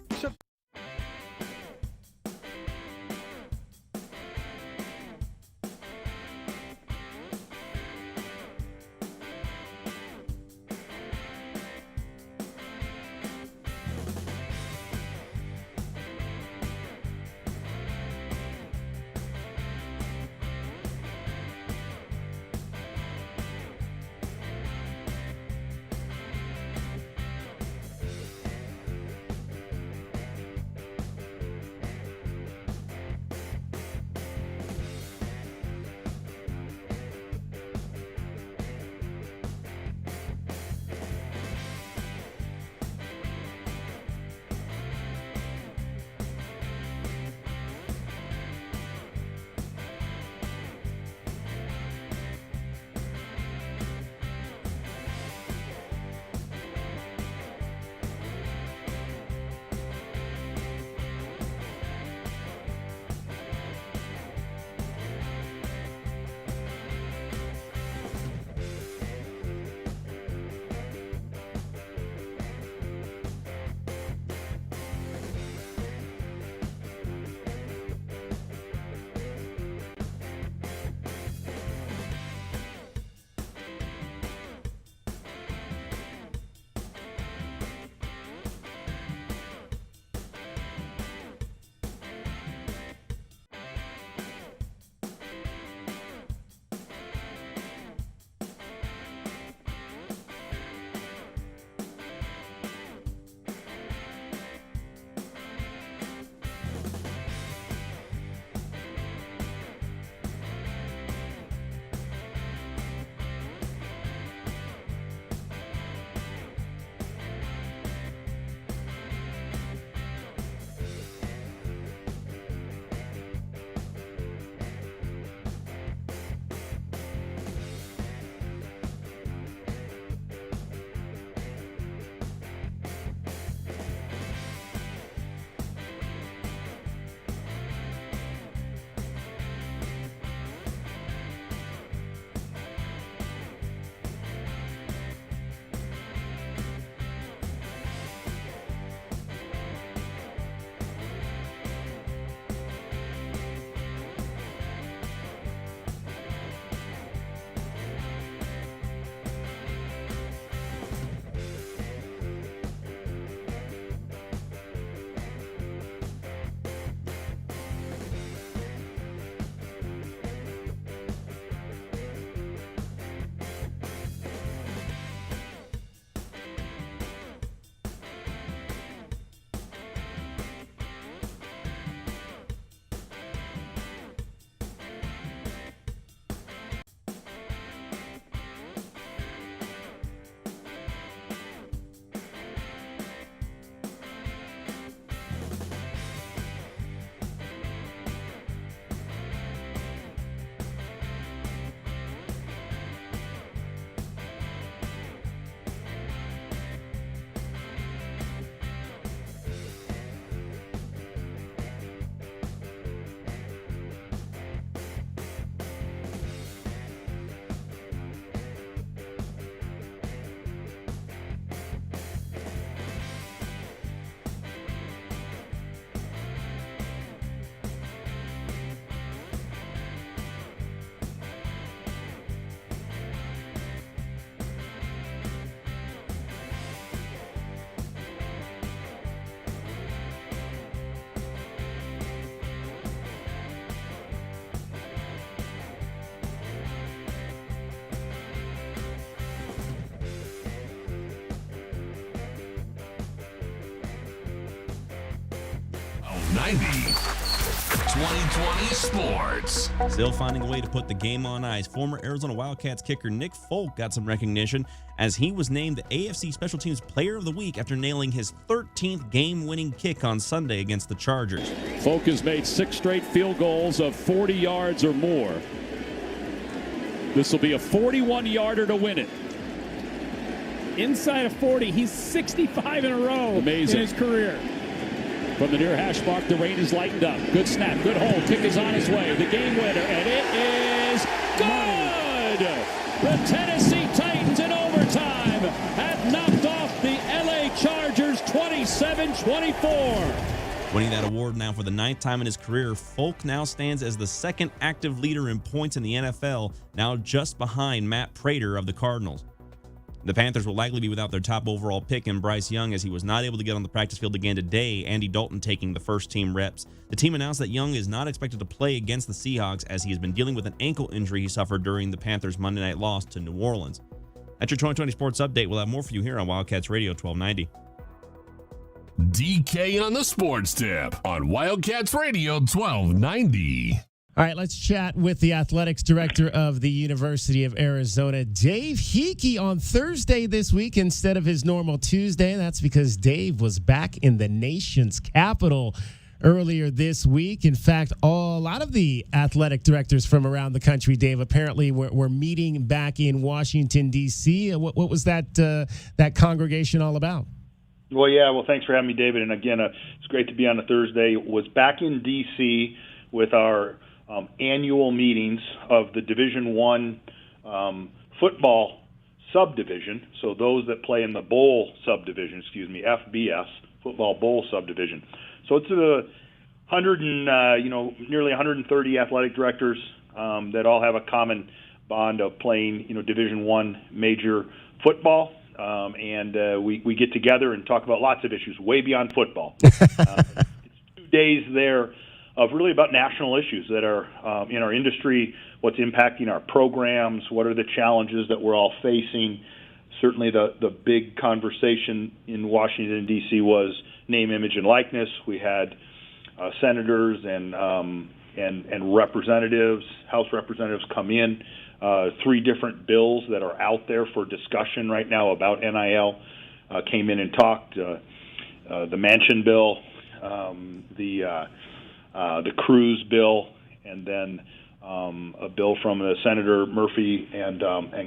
M: 1290. 2020 Sports.
A: Still finding a way to put the game on ice. Former Arizona Wildcats kicker Nick Folk got some recognition as he was named the AFC Special Teams Player of the Week after nailing his 13th game-winning kick on Sunday against the Chargers.
D: Folk has made 6 straight field goals of 40 yards or more. This will be a 41-yarder to win it.
F: Inside of 40, he's 65 in a row
D: Amazing.
F: in his career.
D: From the near hash mark, the rain is lightened up. Good snap, good hold. Kick is on its way. The game winner, and it is good! The Tennessee Titans in overtime have knocked off the LA Chargers 27-24.
A: Winning that award now for the 9th time in his career, Folk now stands as the second active leader in points in the NFL, now just behind Matt Prater of the Cardinals. The Panthers will likely be without their top overall pick in Bryce Young as he was not able to get on the practice field again today, Andy Dalton taking the first team reps. The team announced that Young is not expected to play against the Seahawks as he has been dealing with an ankle injury he suffered during the Panthers' Monday night loss to New Orleans. That's your 2020 Sports Update. We'll have more for you here on Wildcats Radio 1290.
M: DK on the Sports Tip on Wildcats Radio 1290.
N: All right, let's chat with the athletics director of the University of Arizona, Dave Hickey, on Thursday this week instead of his normal Tuesday. That's because Dave was back in the nation's capital earlier this week. In fact, a lot of the athletic directors from around the country, Dave, apparently were meeting back in Washington, D.C. What was that congregation all about?
G: Well, yeah. Well, thanks for having me, David. And again, it's great to be on a Thursday. Was back in D.C. with our annual meetings of the Division I football subdivision. So those that play in the bowl subdivision, FBS, football bowl subdivision. So it's nearly 130 athletic directors that all have a common bond of playing, Division I major football. And we get together and talk about lots of issues way beyond football. It's 2 days there of really about national issues that are in our industry, what's impacting our programs, what are the challenges that we're all facing. Certainly the big conversation in Washington, D.C. was name, image, and likeness. We had senators and representatives, House representatives come in. 3 different bills that are out there for discussion right now about NIL came in and talked. The Manchin bill, the Cruz bill, and then a bill from Senator Murphy and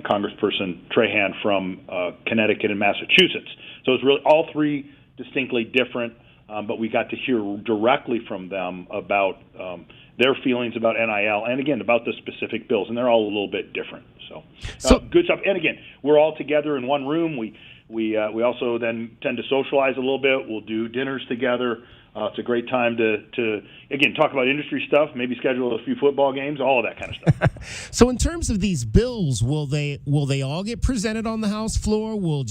G: Congressperson Trahan from Connecticut and Massachusetts. So it's really all 3 distinctly different, but we got to hear directly from them about their feelings about NIL and, again, about the specific bills, and they're all a little bit different. So good stuff. And, again, we're all together in one room. We also then tend to socialize a little bit. We'll do dinners together. It's a great time to again, talk about industry stuff, maybe schedule a few football games, all of that kind of stuff.
N: So in terms of these bills, will they all get presented on the House floor? Will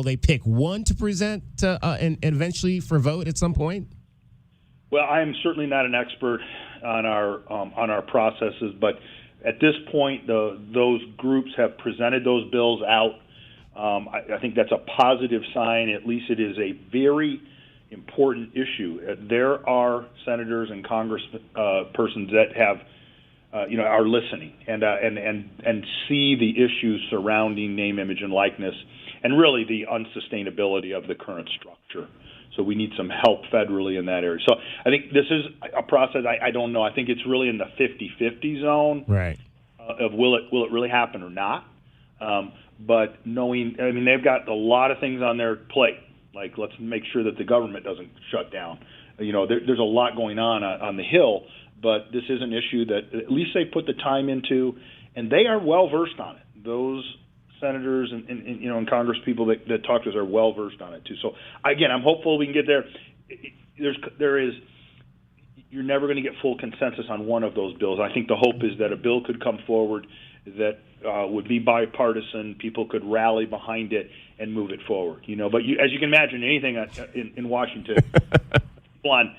N: they pick one to present and eventually for vote at some point?
G: Well, I'm certainly not an expert on our processes, but at this point, those groups have presented those bills out. I think that's a positive sign. At least it is a very important issue. There are senators and congresspersons that have, are listening and see the issues surrounding name, image, and likeness, and really the unsustainability of the current structure. So we need some help federally in that area. So I think this is a process. I don't know. I think it's really in the 50-50 zone.
N: Right.
G: Of will it really happen or not? But they've got a lot of things on their plate. Like, let's make sure that the government doesn't shut down. There's a lot going on the Hill, but this is an issue that at least they put the time into, and they are well versed on it. Those senators and Congress people that talk to us are well versed on it too. So again, I'm hopeful we can get there. You're never going to get full consensus on one of those bills. I think the hope is that a bill could come forward that would be bipartisan. People could rally behind it and move it forward. But as you can imagine, anything in Washington, on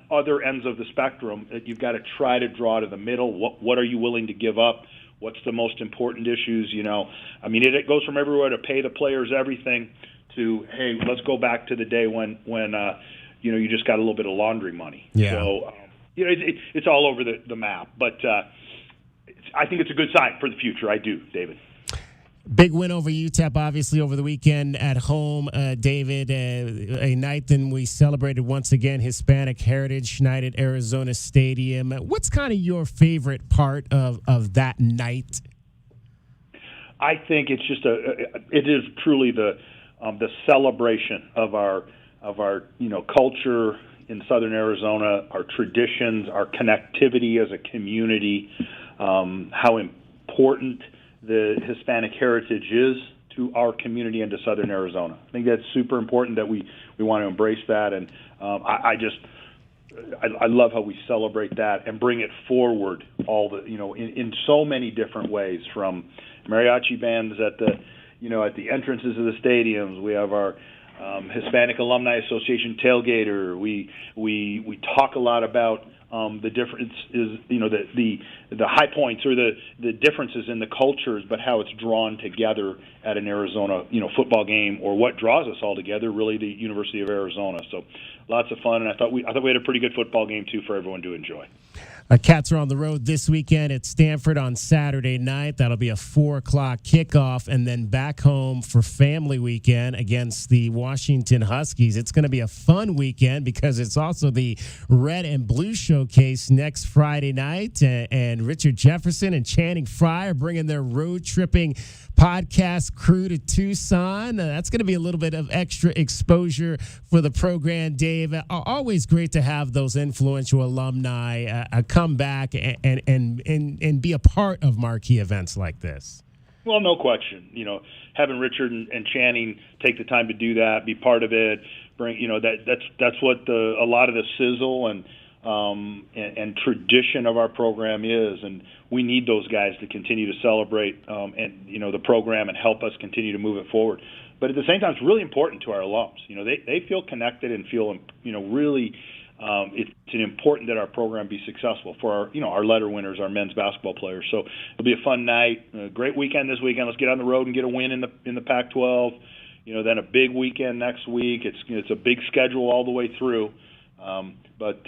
G: other ends of the spectrum, you've got to try to draw to the middle. What are you willing to give up? What's the most important issues? It goes from everywhere to pay the players everything to, hey, let's go back to the day when you just got a little bit of laundry money.
N: Yeah.
G: So, it's all over the map. But I think it's a good sign for the future. I do, David.
N: Big win over UTEP, obviously, over the weekend at home, David. A night then we celebrated once again Hispanic Heritage Night at Arizona Stadium. What's kind of your favorite part of that night?
G: I think it's just it is truly the celebration of our culture in Southern Arizona, our traditions, our connectivity as a community, how important the Hispanic heritage is to our community and to Southern Arizona. I think that's super important that we want to embrace that, and I love how we celebrate that and bring it forward in so many different ways, from mariachi bands at the entrances of the stadiums. We have our Hispanic Alumni Association tailgater. We talk a lot about the difference is the high points or the differences in the cultures, but how it's drawn together at an Arizona football game, or what draws us all together, really the University of Arizona. So lots of fun, and I thought we had a pretty good football game too for everyone to enjoy.
N: Cats are on the road this weekend at Stanford on Saturday night. That'll be a 4 o'clock kickoff, and then back home for family weekend against the Washington Huskies. It's going to be a fun weekend because it's also the Red and Blue Showcase next Friday night, and Richard Jefferson and Channing Frye are bringing their road tripping podcast crew to Tucson. That's going to be a little bit of extra exposure for the program, Dave. Always great to have those influential alumni come back and be a part of marquee events like this.
G: Well, no question. Having Richard and Channing take the time to do that, be part of it, bring that's what a lot of the sizzle and tradition of our program is, and we need those guys to continue to celebrate the program and help us continue to move it forward. But at the same time, it's really important to our alums. They feel connected and feel really. It's important that our program be successful for our letter winners, our men's basketball players. So it'll be a fun night, a great weekend this weekend. Let's get on the road and get a win in the Pac-12. Then a big weekend next week. It's a big schedule all the way through. But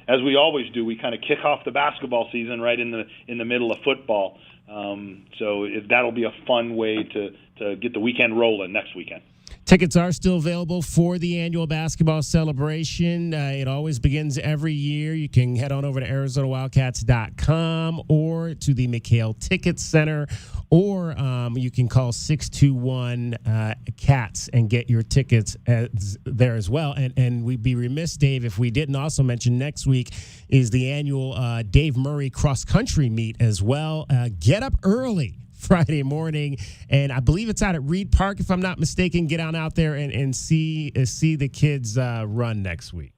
G: as we always do, we kind of kick off the basketball season right in the middle of football. So that'll be a fun way to get the weekend rolling next weekend.
N: Tickets are still available for the annual basketball celebration. It always begins every year. You can head on over to ArizonaWildcats.com or to the McHale Ticket Center, or you can call 621-CATS and get your tickets there as well. And we'd be remiss, Dave, if we didn't also mention next week is the annual Dave Murray cross-country meet as well. Get up early Friday morning, and I believe it's out at Reed Park, if I'm not mistaken. Get on out there and see the kids run next week.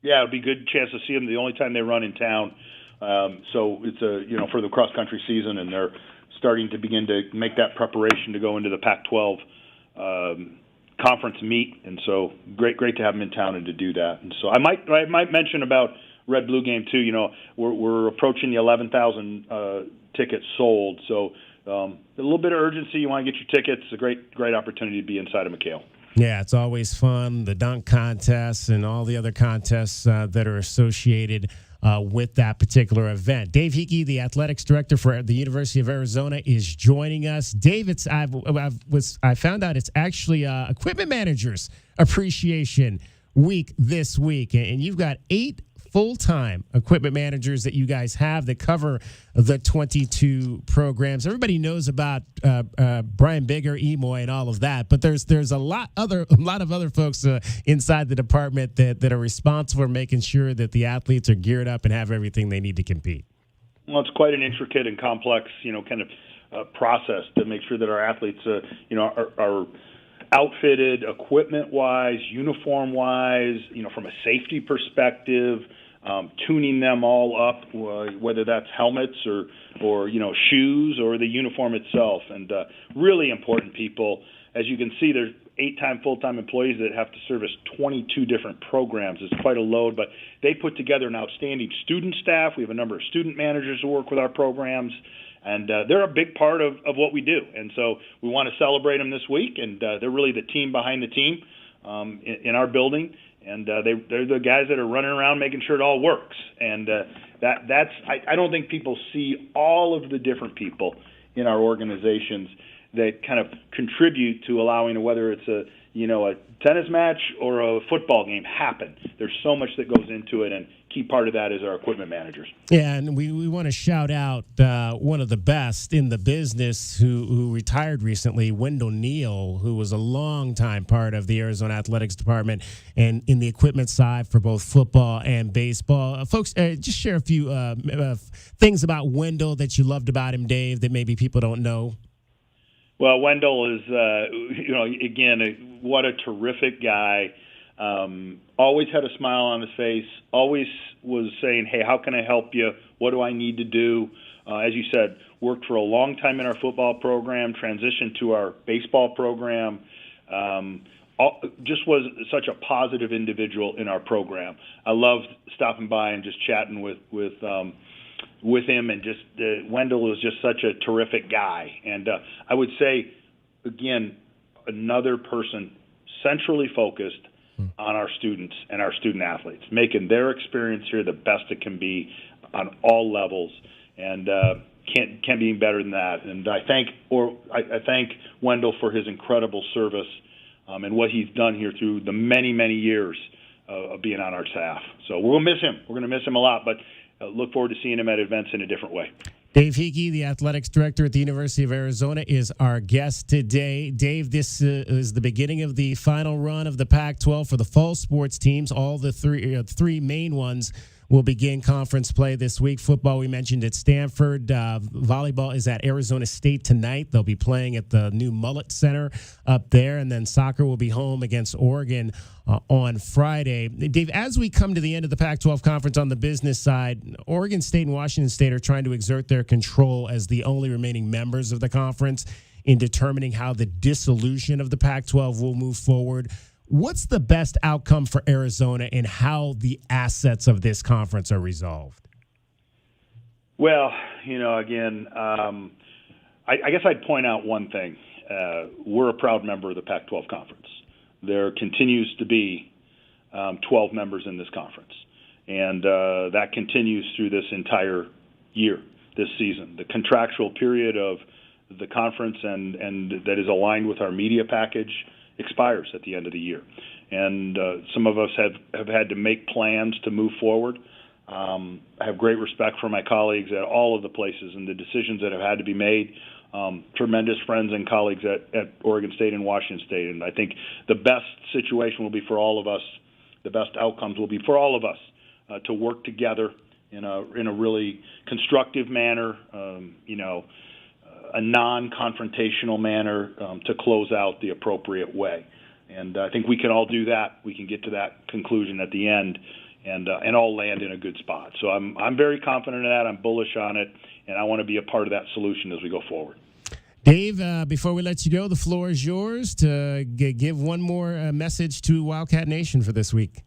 G: Yeah, it'll be a good chance to see them. The only time they run in town, so it's for the cross country season, and they're starting to begin to make that preparation to go into the Pac-12 conference meet, and so great to have them in town and to do that. And so I might mention about Red Blue game too. We're approaching the 11,000 tickets sold, so. A little bit of urgency. You want to get your tickets. It's a great opportunity to be inside of McHale.
N: Yeah, it's always fun. The dunk contests and all the other contests that are associated with that particular event. Dave Hickey, the athletics director for the University of Arizona, is joining us. Dave, I found out it's actually Equipment Managers Appreciation Week this week, and you've got 8 full-time equipment managers that you guys have that cover the 22 programs. Everybody knows about Brian Bigger, Emoy, and all of that, but there's a lot of other folks inside the department that are responsible for making sure that the athletes are geared up and have everything they need to compete.
G: Well, it's quite an intricate and complex, kind of process to make sure that our athletes, are outfitted equipment-wise, uniform-wise, from a safety perspective, tuning them all up, whether that's helmets or shoes or the uniform itself. And really important people. As you can see, there's 8 full-time employees that have to service 22 different programs. It's quite a load, but they put together an outstanding student staff. We have a number of student managers who work with our programs. And they're a big part of what we do. And so we want to celebrate them this week. And they're really the team behind the team in our building. And they're the guys that are running around making sure it all works. And I don't think people see all of the different people in our organizations that kind of contribute to allowing, whether it's a tennis match or a football game, happen. There's so much that goes into it, and key part of that is our equipment managers.
N: Yeah, and we want to shout out one of the best in the business who retired recently, Wendell Neal, who was a longtime part of the Arizona Athletics Department and in the equipment side for both football and baseball. Folks, just share a few things about Wendell that you loved about him, Dave, that maybe people don't know.
G: Well, Wendell is, again, what a terrific guy. Always had a smile on his face, always was saying, hey, how can I help you? What do I need to do? As you said, worked for a long time in our football program, transitioned to our baseball program, just was such a positive individual in our program. I loved stopping by and just chatting with him, and just Wendell was just such a terrific guy. And I would say, again, another person centrally focused on our students and our student athletes, making their experience here the best it can be on all levels, and can't be better than that. And I thank Wendell for his incredible service and what he's done here through the many, many years of being on our staff. So we'll miss him. We're going to miss him a lot, but look forward to seeing him at events in a different way.
N: Dave Hickey, the athletics director at the University of Arizona, is our guest today. Dave, this is the beginning of the final run of the Pac-12 for the fall sports teams. All the three main ones will begin conference play this week. Football, we mentioned at Stanford. Volleyball is at Arizona State tonight. They'll be playing at the new Mullet Center up there. And then soccer will be home against Oregon on Friday. Dave, as we come to the end of the Pac-12 conference on the business side, Oregon State and Washington State are trying to exert their control as the only remaining members of the conference in determining how the dissolution of the Pac-12 will move forward. What's the best outcome for Arizona and how the assets of this conference are resolved?
G: Well, again, I guess I'd point out one thing. We're a proud member of the Pac-12 conference. There continues to be 12 members in this conference, and that continues through this entire year, this season. The contractual period of the conference and that is aligned with our media package expires at the end of the year. And some of us have had to make plans to move forward. I have great respect for my colleagues at all of the places and the decisions that have had to be made. Tremendous friends and colleagues at Oregon State and Washington State. And I think the best situation will be for all of us, the best outcomes will be for all of us to work together in a really constructive manner, a non-confrontational manner to close out the appropriate way. And I think we can all do that. We can get to that conclusion at the end and all land in a good spot. So I'm very confident in that. I'm bullish on it, and I want to be a part of that solution as we go forward.
N: Dave, before we let you go, the floor is yours to give one more message to Wildcat Nation for this week.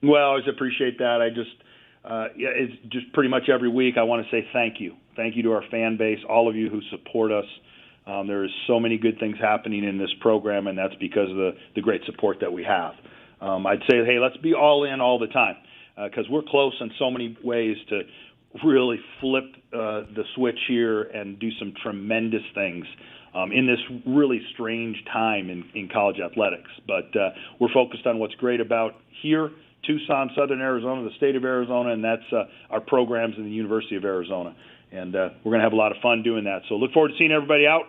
G: Well, I always appreciate that. It's just pretty much every week I want to say thank you. Thank you to our fan base, all of you who support us. There is so many good things happening in this program, and that's because of the great support that we have. I'd say, hey, let's be all in all the time because we're close in so many ways to really flip the switch here and do some tremendous things in this really strange time in college athletics. But we're focused on what's great about here, Tucson, Southern Arizona, the state of Arizona, and that's our programs in the University of Arizona. And we're going to have a lot of fun doing that. So look forward to seeing everybody out.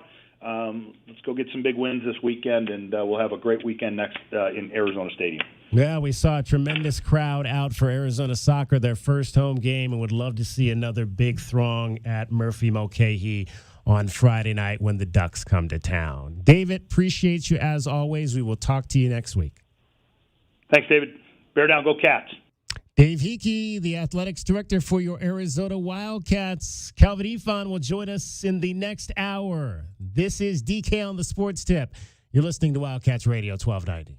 G: Let's go get some big wins this weekend, and we'll have a great weekend next in Arizona Stadium.
N: Yeah, we saw a tremendous crowd out for Arizona soccer, their first home game, and would love to see another big throng at Murphy Mulcahy on Friday night when the Ducks come to town. David, appreciate you as always. We will talk to you next week.
G: Thanks, David. Bear down, go Cats.
N: Dave Hickey, the athletics director for your Arizona Wildcats. Calvin Ifan will join us in the next hour. This is DK on the Sports Tip. You're listening to Wildcats Radio 1290.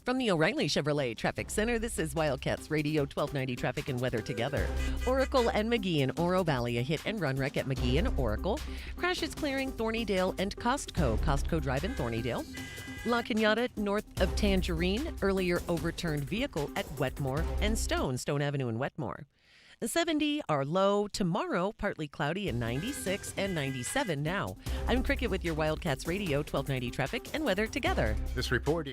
O: From the O'Reilly Chevrolet Traffic Center, this is Wildcats Radio 1290 Traffic and Weather Together. Oracle and McGee in Oro Valley, a hit-and-run wreck at McGee and Oracle. Crashes clearing Thornydale and Costco Drive in Thornydale. La Cañada, north of Tangerine, earlier overturned vehicle at Wetmore and Stone Avenue in Wetmore. 70 are low. Tomorrow, partly cloudy and 96 and 97 now. I'm Cricket with your Wildcats Radio 1290 traffic and weather together.
C: This report.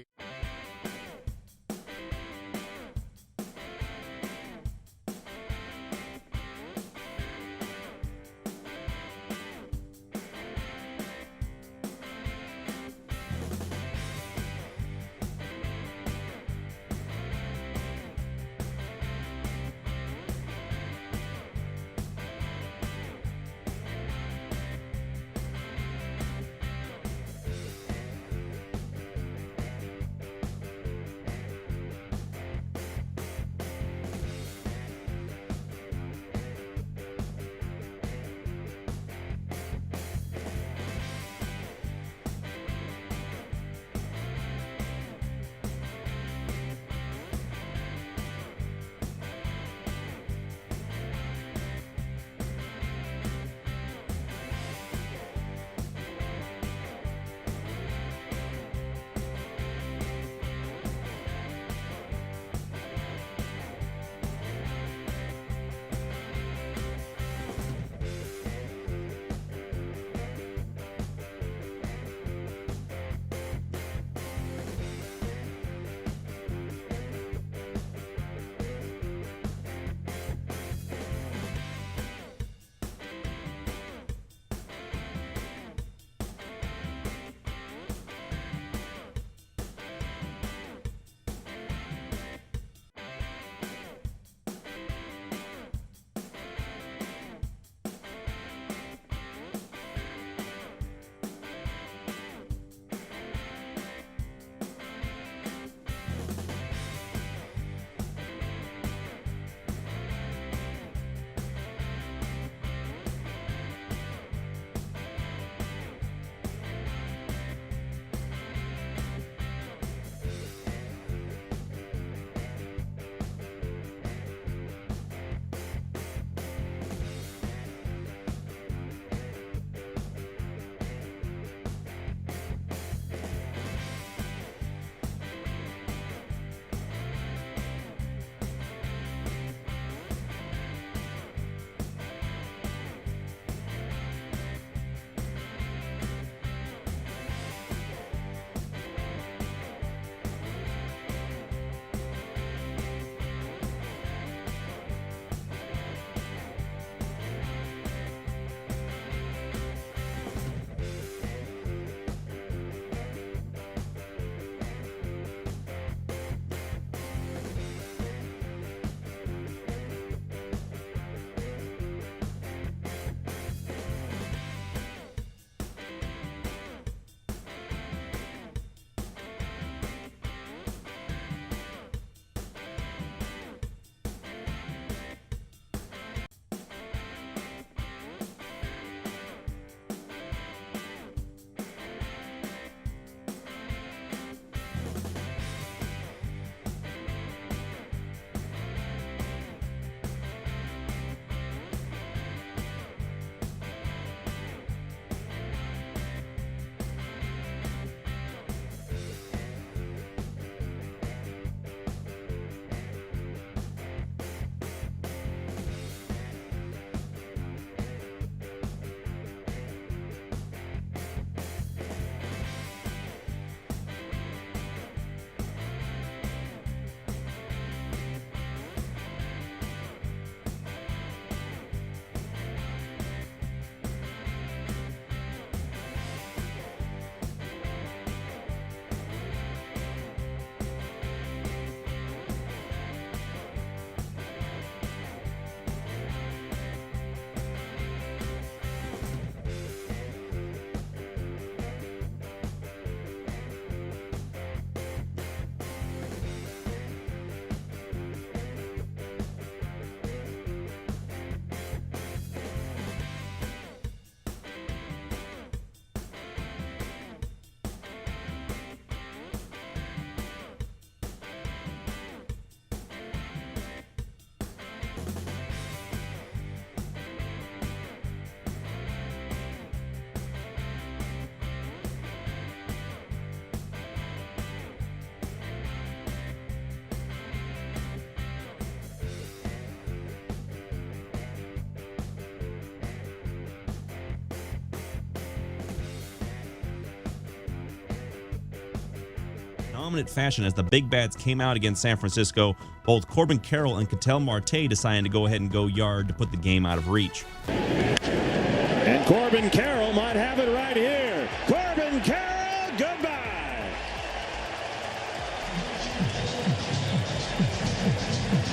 A: dominant fashion as the Big Bats came out against San Francisco. Both Corbin Carroll and Ketel Marte decided to go ahead and go yard to put the game out of reach.
D: And Corbin Carroll might have it right here. Corbin Carroll, goodbye.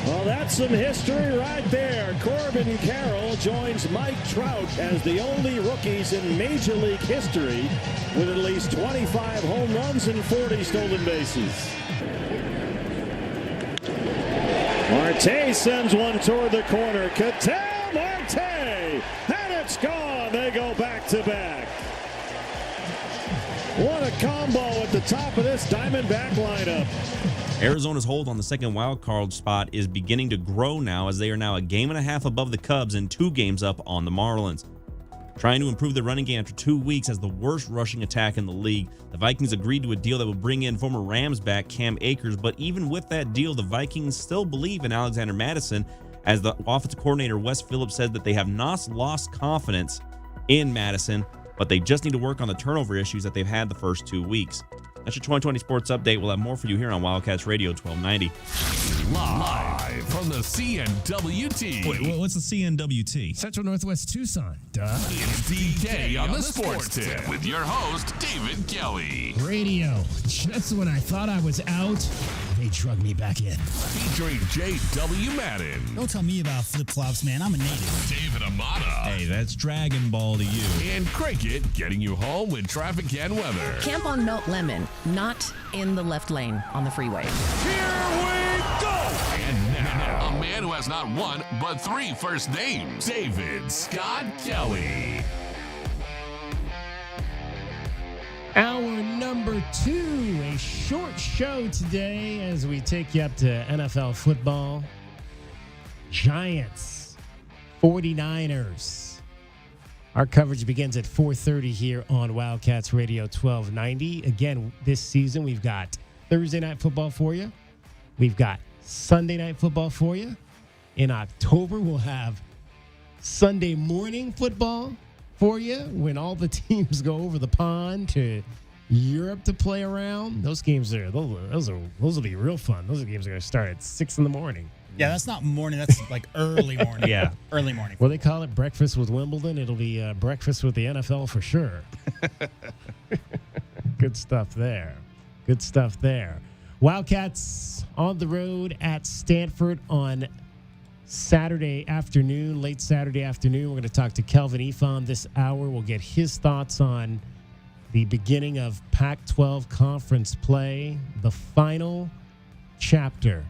D: Well, that's some history right there. Corbin Carroll joins Mike Trout as the only rookies in Major League history with at least 25 home runs and 40 stolen bases. Marte sends one toward the corner. Ketel Marte, and it's gone. They go back to back. What a combo at the top of this Diamondback lineup.
A: Arizona's hold on the second wild card spot is beginning to grow now as they are now a game and a half above the Cubs and 2 games up on the Marlins. Trying to improve the running game after 2 weeks as the worst rushing attack in the league, the Vikings agreed to a deal that would bring in former Rams back Cam Akers, but even with that deal, the Vikings still believe in Alexander Mattison, as the offensive coordinator Wes Phillips said that they have not lost confidence in Mattison, but they just need to work on the turnover issues that they've had the first 2 weeks. That's your 2020 Sports Update. We'll have more for you here on Wildcats Radio 1290.
M: Live from the CNWT.
E: Wait, what's the CNWT? Central Northwest Tucson. Duh.
M: It's DK on the Sports Tip with your host, David Kelly.
E: Radio. Just when I thought I was out, they drug me back in.
M: Featuring J.W. Madden.
U: Don't tell me about flip-flops, man. I'm a native.
M: David Amata.
E: Hey, that's Dragon Ball to you.
M: And Cricket getting you home with traffic and weather.
O: Camp on Melt Lemon, not in the left lane on the freeway.
M: Here we go! And now, a man who has not one, but 3 first names, David Scott Kelly.
N: Hour number 2, a short show today as we take you up to NFL football. Giants, 49ers. Our coverage begins at 4:30 here on Wildcats Radio 1290. Again, this season we've got Thursday night football for you. We've got Sunday night football for you. In October, we'll have Sunday morning football for you when all the teams go over the pond to Europe to play around. Those games those will be real fun. Those games are going to start at 6 in the morning.
U: Yeah, that's not morning. That's like early morning.
N: Yeah.
U: Early morning.
N: Well, they call it breakfast with Wimbledon. It'll be breakfast with the NFL for sure. Good stuff there. Good stuff there. Wildcats on the road at Stanford on Saturday afternoon, late Saturday afternoon. We're going to talk to Kelvin Ifan this hour. We'll get his thoughts on the beginning of Pac-12 conference play, the final chapter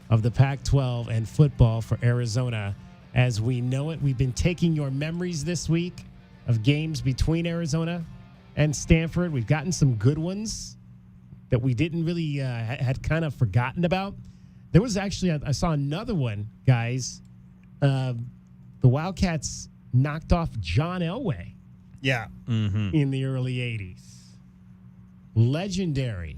N: of the Pac-12 and football for Arizona as we know it. We've been taking your memories this week of games between Arizona and Stanford. We've gotten some good ones that we didn't really had kind of forgotten about. There was actually, I saw another one, guys. The Wildcats knocked off John Elway.
U: Yeah.
N: In the early 80s. Legendary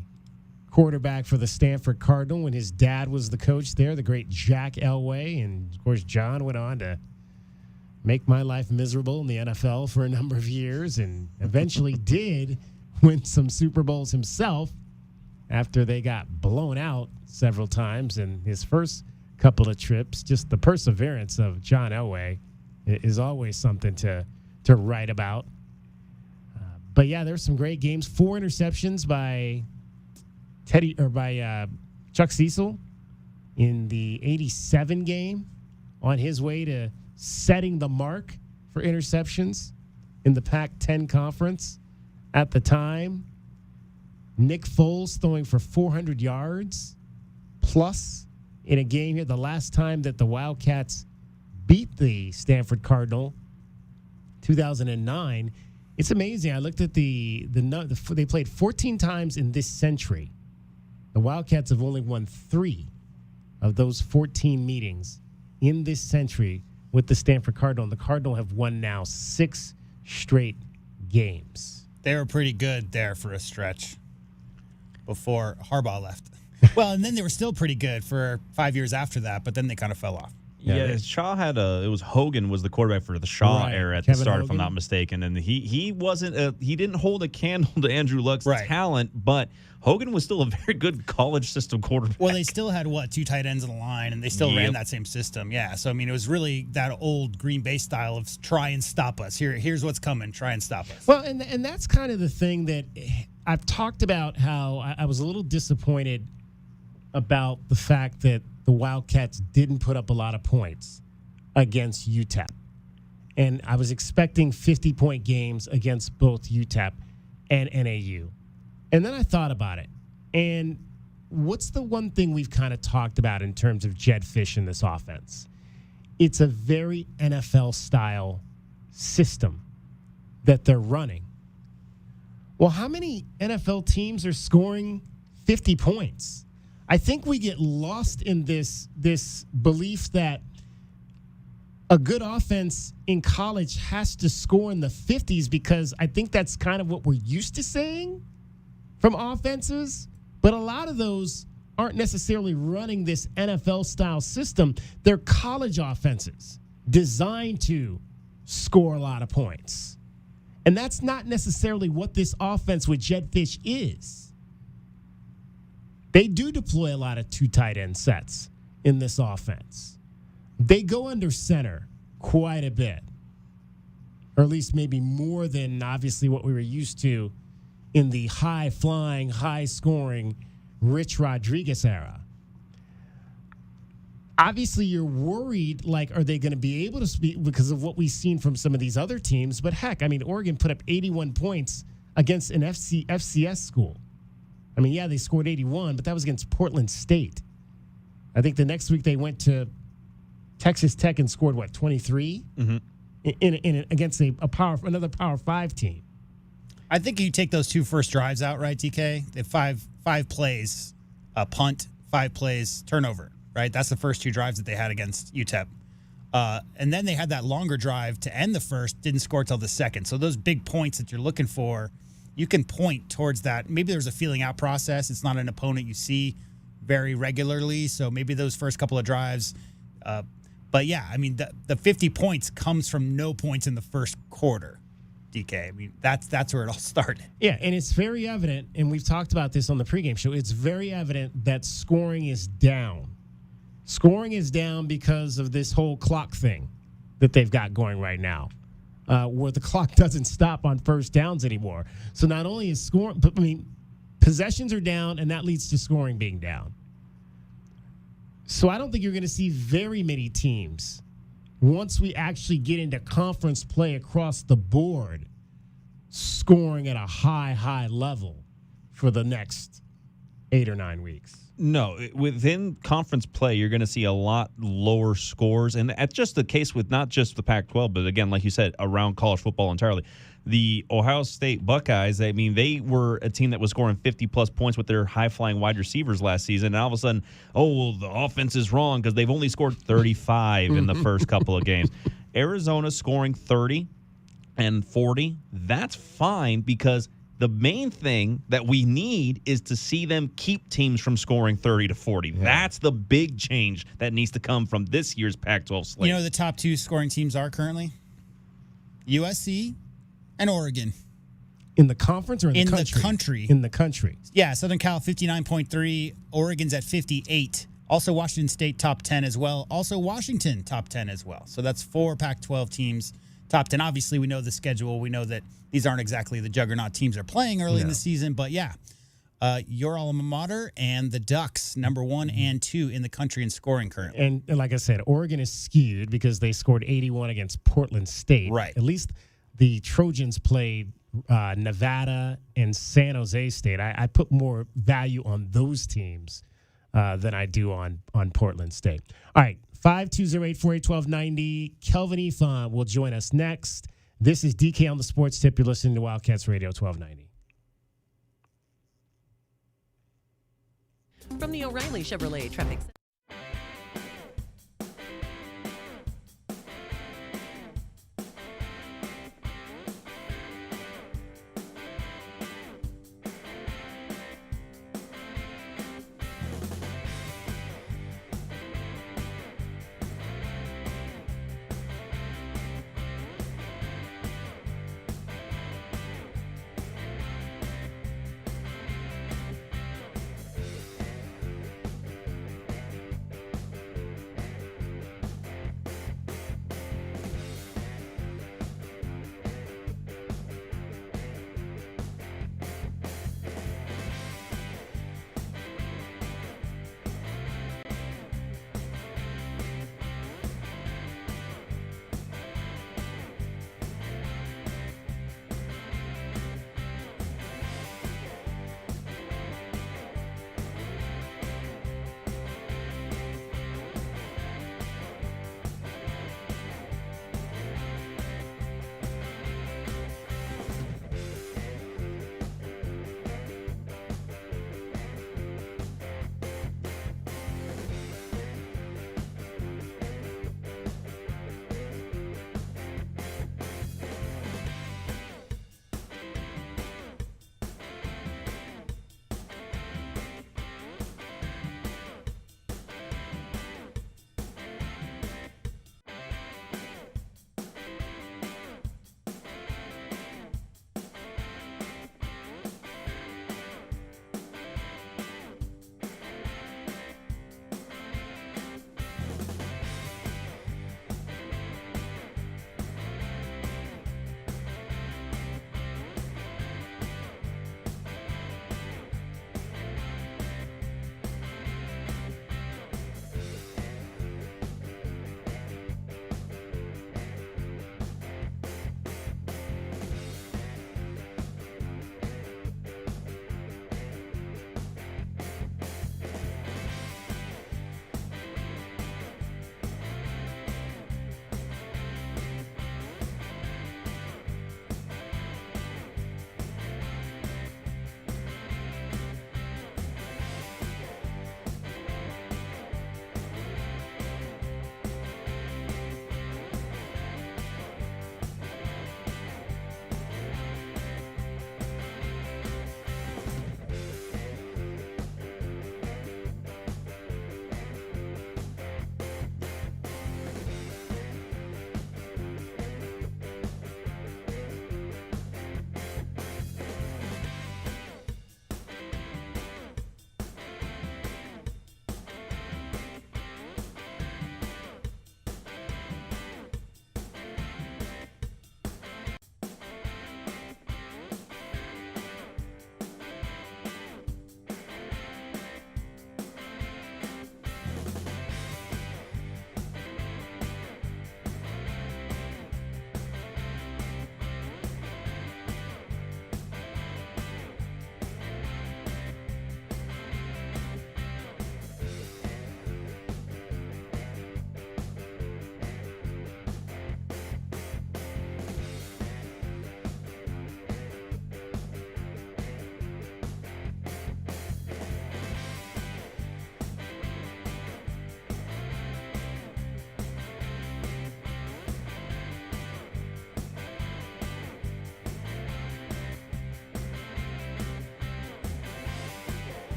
N: quarterback for the Stanford Cardinal when his dad was the coach there, the great Jack Elway. And, of course, John went on to make my life miserable in the NFL for a number of years and eventually did win some Super Bowls himself after they got blown out several times. And his first couple of trips, just the perseverance of John Elway is always something to write about. But, yeah, there's some great games. 4 interceptions by Chuck Cecil in the 87 game on his way to setting the mark for interceptions in the Pac-10 conference at the time. Nick Foles throwing for 400 yards plus in a game here. The last time that the Wildcats beat the Stanford Cardinal, 2009. It's amazing. I looked at they played 14 times in this century. The Wildcats have only won 3 of those 14 meetings in this century with the Stanford Cardinal. And the Cardinal have won now 6 straight games.
U: They were pretty good there for a stretch before Harbaugh left. Well, and then they were still pretty good for 5 years after that, but then they kind of fell off.
T: Yeah, Shaw had it was Hogan was the quarterback for the Shaw era at the start, if I'm not mistaken, and he wasn't he didn't hold a candle to Andrew Luck's talent, but Hogan was still a very good college system quarterback.
U: Well, they still had, 2 tight ends on the line, and they still ran that same system. Yeah, so, I mean, it was really that old Green Bay style of try and stop us. Here's what's coming. Try and stop us.
N: Well, and that's kind of the thing that I've talked about, how I was a little disappointed about the fact that the Wildcats didn't put up a lot of points against UTEP. And I was expecting 50-point games against both UTEP and NAU. And then I thought about it. And what's the one thing we've kind of talked about in terms of Jed Fish in this offense? It's a very NFL-style system that they're running. Well, how many NFL teams are scoring 50 points? I think we get lost in this belief that a good offense in college has to score in the 50s, because I think that's kind of what we're used to saying from offenses. But a lot of those aren't necessarily running this NFL-style system. They're college offenses designed to score a lot of points. And that's not necessarily what this offense with Jed Fish is. They do deploy a lot of 2 tight end sets in this offense. They go under center quite a bit, or at least maybe more than obviously what we were used to in the high-flying, high-scoring Rich Rodriguez era. Obviously, you're worried, are they going to be able to speak because of what we've seen from some of these other teams? But heck, I mean, Oregon put up 81 points against an FCS school. I mean, yeah, they scored 81, but that was against Portland State. I think the next week they went to Texas Tech and scored, 23? In against another Power 5 team.
U: I think you take those 2 first drives out, right, DK? They have five plays, punt, 5 plays, turnover, right? That's the first 2 drives that they had against UTEP. And then they had that longer drive to end the first, didn't score till the second. So those big points that you're looking for, you can point towards that. Maybe there's a feeling out process. It's not an opponent you see very regularly, so maybe those first couple of drives. But, yeah, I mean, the 50 points comes from no points in the first quarter. DK. I mean, that's where it all started.
N: Yeah, and it's very evident, and we've talked about this on the pregame show, it's very evident that scoring is down. Scoring is down because of this whole clock thing that they've got going right now, where the clock doesn't stop on first downs anymore. So not only is scoring, but I mean, possessions are down, and that leads to scoring being down. So I don't think you're going to see very many teams, once we actually get into conference play across the board, scoring at a high level for the next 8 or 9 weeks.
T: No, within conference play, you're going to see a lot lower scores. And that's just the case with not just the Pac-12, but again, like you said, around college football entirely. The Ohio State Buckeyes, I mean, they were a team that was scoring 50-plus points with their high-flying wide receivers last season. And all of a sudden, the offense is wrong because they've only scored 35 in the first couple of games. Arizona scoring 30 and 40, that's fine, because the main thing that we need is to see them keep teams from scoring 30 to 40. Yeah. That's the big change that needs to come from this year's Pac-12 slate.
U: You know who the top 2 scoring teams are currently? USC and Oregon.
N: In the conference or in the country?
U: In the country.
N: In the country.
U: Yeah, Southern Cal 59.3. Oregon's at 58. Also Washington State top 10 as well. Also Washington top 10 as well. So that's 4 Pac-12 teams top 10. Obviously, we know the schedule. We know that these aren't exactly the juggernaut teams are playing early in the season. But, yeah, your alma mater and the Ducks, number 1 and 2 in the country in scoring currently.
N: And like I said, Oregon is skewed because they scored 81 against Portland State.
U: Right.
N: At least the Trojans played Nevada and San Jose State. I put more value on those teams than I do on Portland State. All right, 520-848-1290. Kelvin Efon will join us next. This is DK on the Sports Tip. You're listening to Wildcats Radio 1290.
O: From the O'Reilly Chevrolet Traffic Center.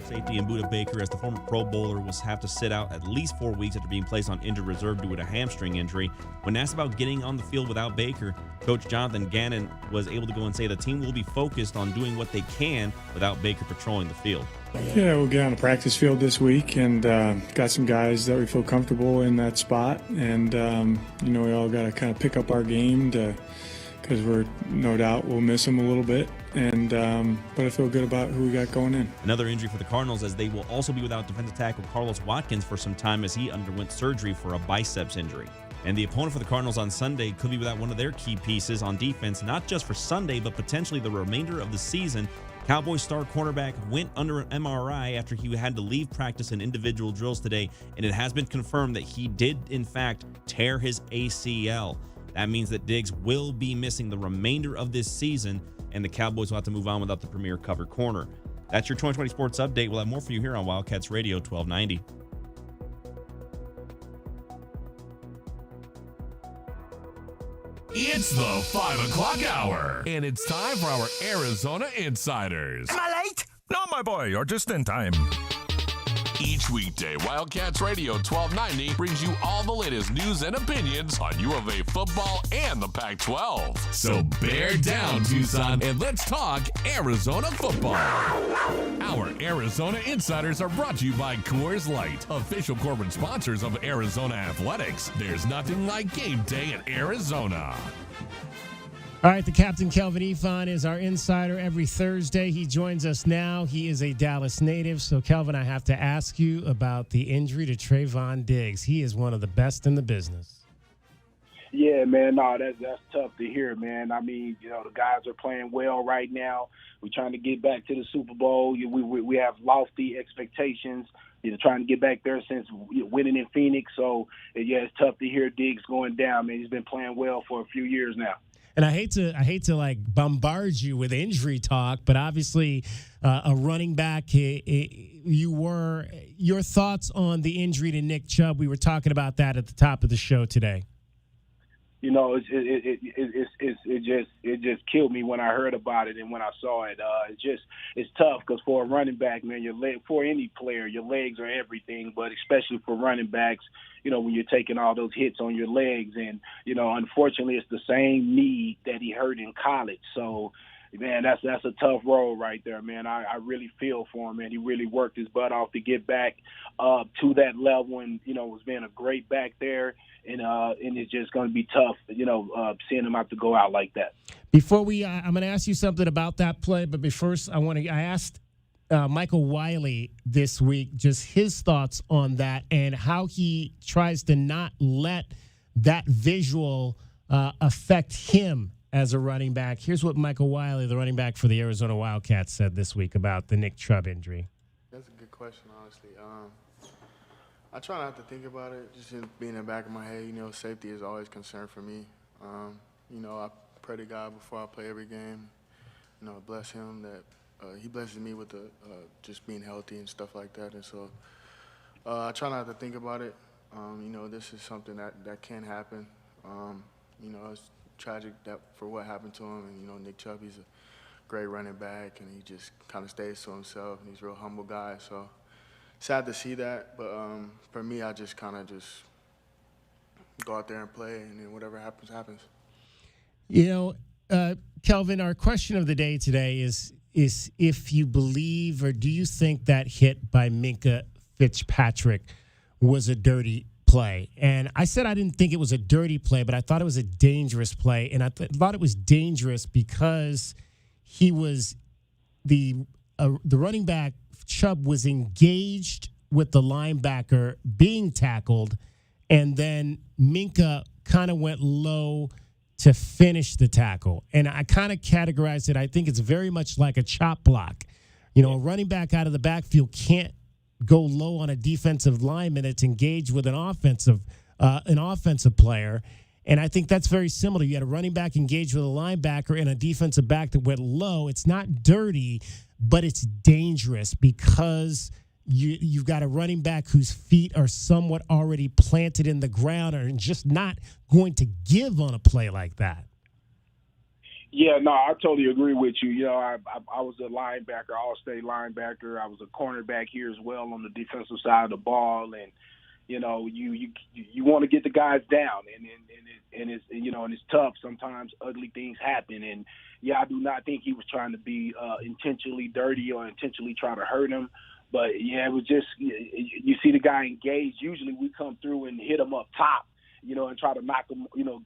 A: safety and Buda Baker, as the former Pro Bowler will have to sit out at least 4 weeks after being placed on injured reserve due to a hamstring injury. When asked about getting on the field without Baker, Coach Jonathan Gannon was able to go and say the team will be focused on doing what they can without Baker patrolling the field.
H: Yeah, we'll get on the practice field this week and got some guys that we feel comfortable in that spot. And, we all got to kind of pick up our game because we're no doubt we'll miss them a little bit. And but I feel good about who we got going in.
A: Another injury for the Cardinals, as they will also be without defensive tackle Carlos Watkins for some time as he underwent surgery for a biceps injury. And the opponent for the Cardinals on Sunday could be without one of their key pieces on defense, not just for Sunday, but potentially the remainder of the season. Cowboys star cornerback went under an MRI after he had to leave practice in individual drills today, and it has been confirmed that he did, in fact, tear his ACL. That means that Diggs will be missing the remainder of this season, and the Cowboys will have to move on without the premier cover corner. That's your 2020 Sports Update. We'll have more for you here on Wildcats Radio 1290.
M: It's the 5 o'clock hour, and it's time for our Arizona Insiders.
I: Am I late? No, my boy, you're just in time.
M: Each weekday, Wildcats Radio 1290 brings you all the latest news and opinions on U of A football and the Pac-12. So bear down, Tucson, and let's talk Arizona football. Our Arizona Insiders are brought to you by Coors Light, official corporate sponsors of Arizona Athletics. There's nothing like game day in Arizona.
N: All right, the Captain Kelvin Ifan is our insider every Thursday. He joins us now. He is a Dallas native. So, Kelvin, I have to ask you about the injury to Trayvon Diggs. He is one of the best in the business.
J: Yeah, man, no, that's tough to hear, man. I mean, the guys are playing well right now. We're trying to get back to the Super Bowl. We have lofty expectations. Trying to get back there since winning in Phoenix. So, yeah, it's tough to hear Diggs going down, man. He's been playing well for a few years now.
N: And I hate to like bombard you with injury talk, but obviously a running back, your thoughts on the injury to Nick Chubb. We were talking about that at the top of the show today.
J: It just killed me when I heard about it and when I saw it. It's tough because for a running back, man, for any player, your legs are everything, but especially for running backs, when you're taking all those hits on your legs, and unfortunately, it's the same knee that he hurt in college. So, man, that's a tough road right there, man. I really feel for him, man. He really worked his butt off to get back to that level, and was being a great back there. And it's just going to be tough, seeing him have to go out like that.
N: Before I'm going to ask you something about that play, but first, I asked Michael Wiley this week just his thoughts on that and how he tries to not let that visual affect him as a running back. Here's what Michael Wiley, the running back for the Arizona Wildcats, said this week about the Nick Chubb injury.
X: That's a good question, honestly. I try not to think about it, just being in the back of my head. Safety is always a concern for me. I pray to God before I play every game. Bless him that he blesses me with just being healthy and stuff like that. And so I try not to think about it. This is something that can happen. It's tragic for what happened to him. And, Nick Chubb, he's a great running back, and he just kind of stays to himself, and he's a real humble guy. So sad to see that, but for me, I just kind of go out there and play, and then whatever happens, happens.
N: Kelvin, our question of the day today is if you believe or do you think that hit by Minkah Fitzpatrick was a dirty play? And I said I didn't think it was a dirty play, but I thought it was a dangerous play, and I thought it was dangerous because he was the running back. Chubb was engaged with the linebacker being tackled, and then Minkah kind of went low to finish the tackle. And I kind of categorized it. I think it's very much like a chop block. A running back out of the backfield can't go low on a defensive lineman that's engaged with an offensive player. And I think that's very similar. You had a running back engaged with a linebacker and a defensive back that went low. It's not dirty, but it's dangerous because you've got a running back whose feet are somewhat already planted in the ground and just not going to give on a play like that.
J: Yeah, no, I totally agree with you. You know, I was a linebacker, all-state linebacker. I was a cornerback here as well on the defensive side of the ball, and you know, you want to get the guys down, and it's you know, and it's tough. Sometimes ugly things happen, and yeah, I do not think he was trying to be intentionally dirty or intentionally try to hurt him. But yeah, it was just you see the guy engaged. Usually we come through and hit him up top, you know, and try to knock him, you know,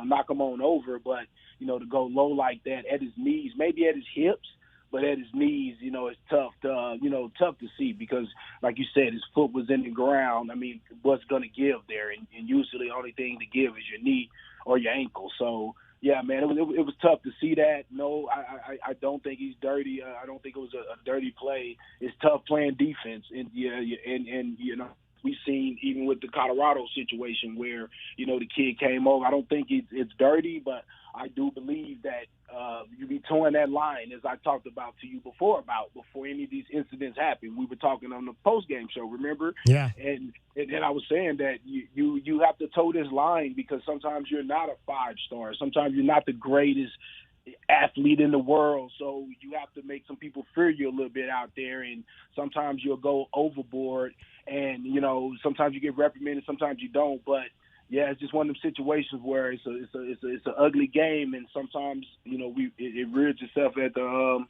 J: knock him on over. But you know, to go low like that at his knees, maybe at his hips, but at his knees, you know, it's tough to, tough to see because, like you said, his foot was in the ground. I mean, what's going to give there? And usually the only thing to give is your knee or your ankle. So, yeah, man, it was tough to see that. No, I don't think he's dirty. I don't think it was a dirty play. It's tough playing defense. And, and you know, we've seen even with the Colorado situation where, you know, the kid came over. I don't think it's dirty, but I do believe that you be towing that line, as I talked about to you before any of these incidents happen. We were talking on the post-game show, remember?
N: Yeah.
J: And I was saying that you have to toe this line because sometimes you're not a five-star. Sometimes you're not the greatest athlete in the world, so you have to make some people fear you a little bit out there, and sometimes you'll go overboard, and, you know, sometimes you get reprimanded, sometimes you don't, but yeah, it's just one of them situations where it's an ugly game, and sometimes, you know, it rears itself at the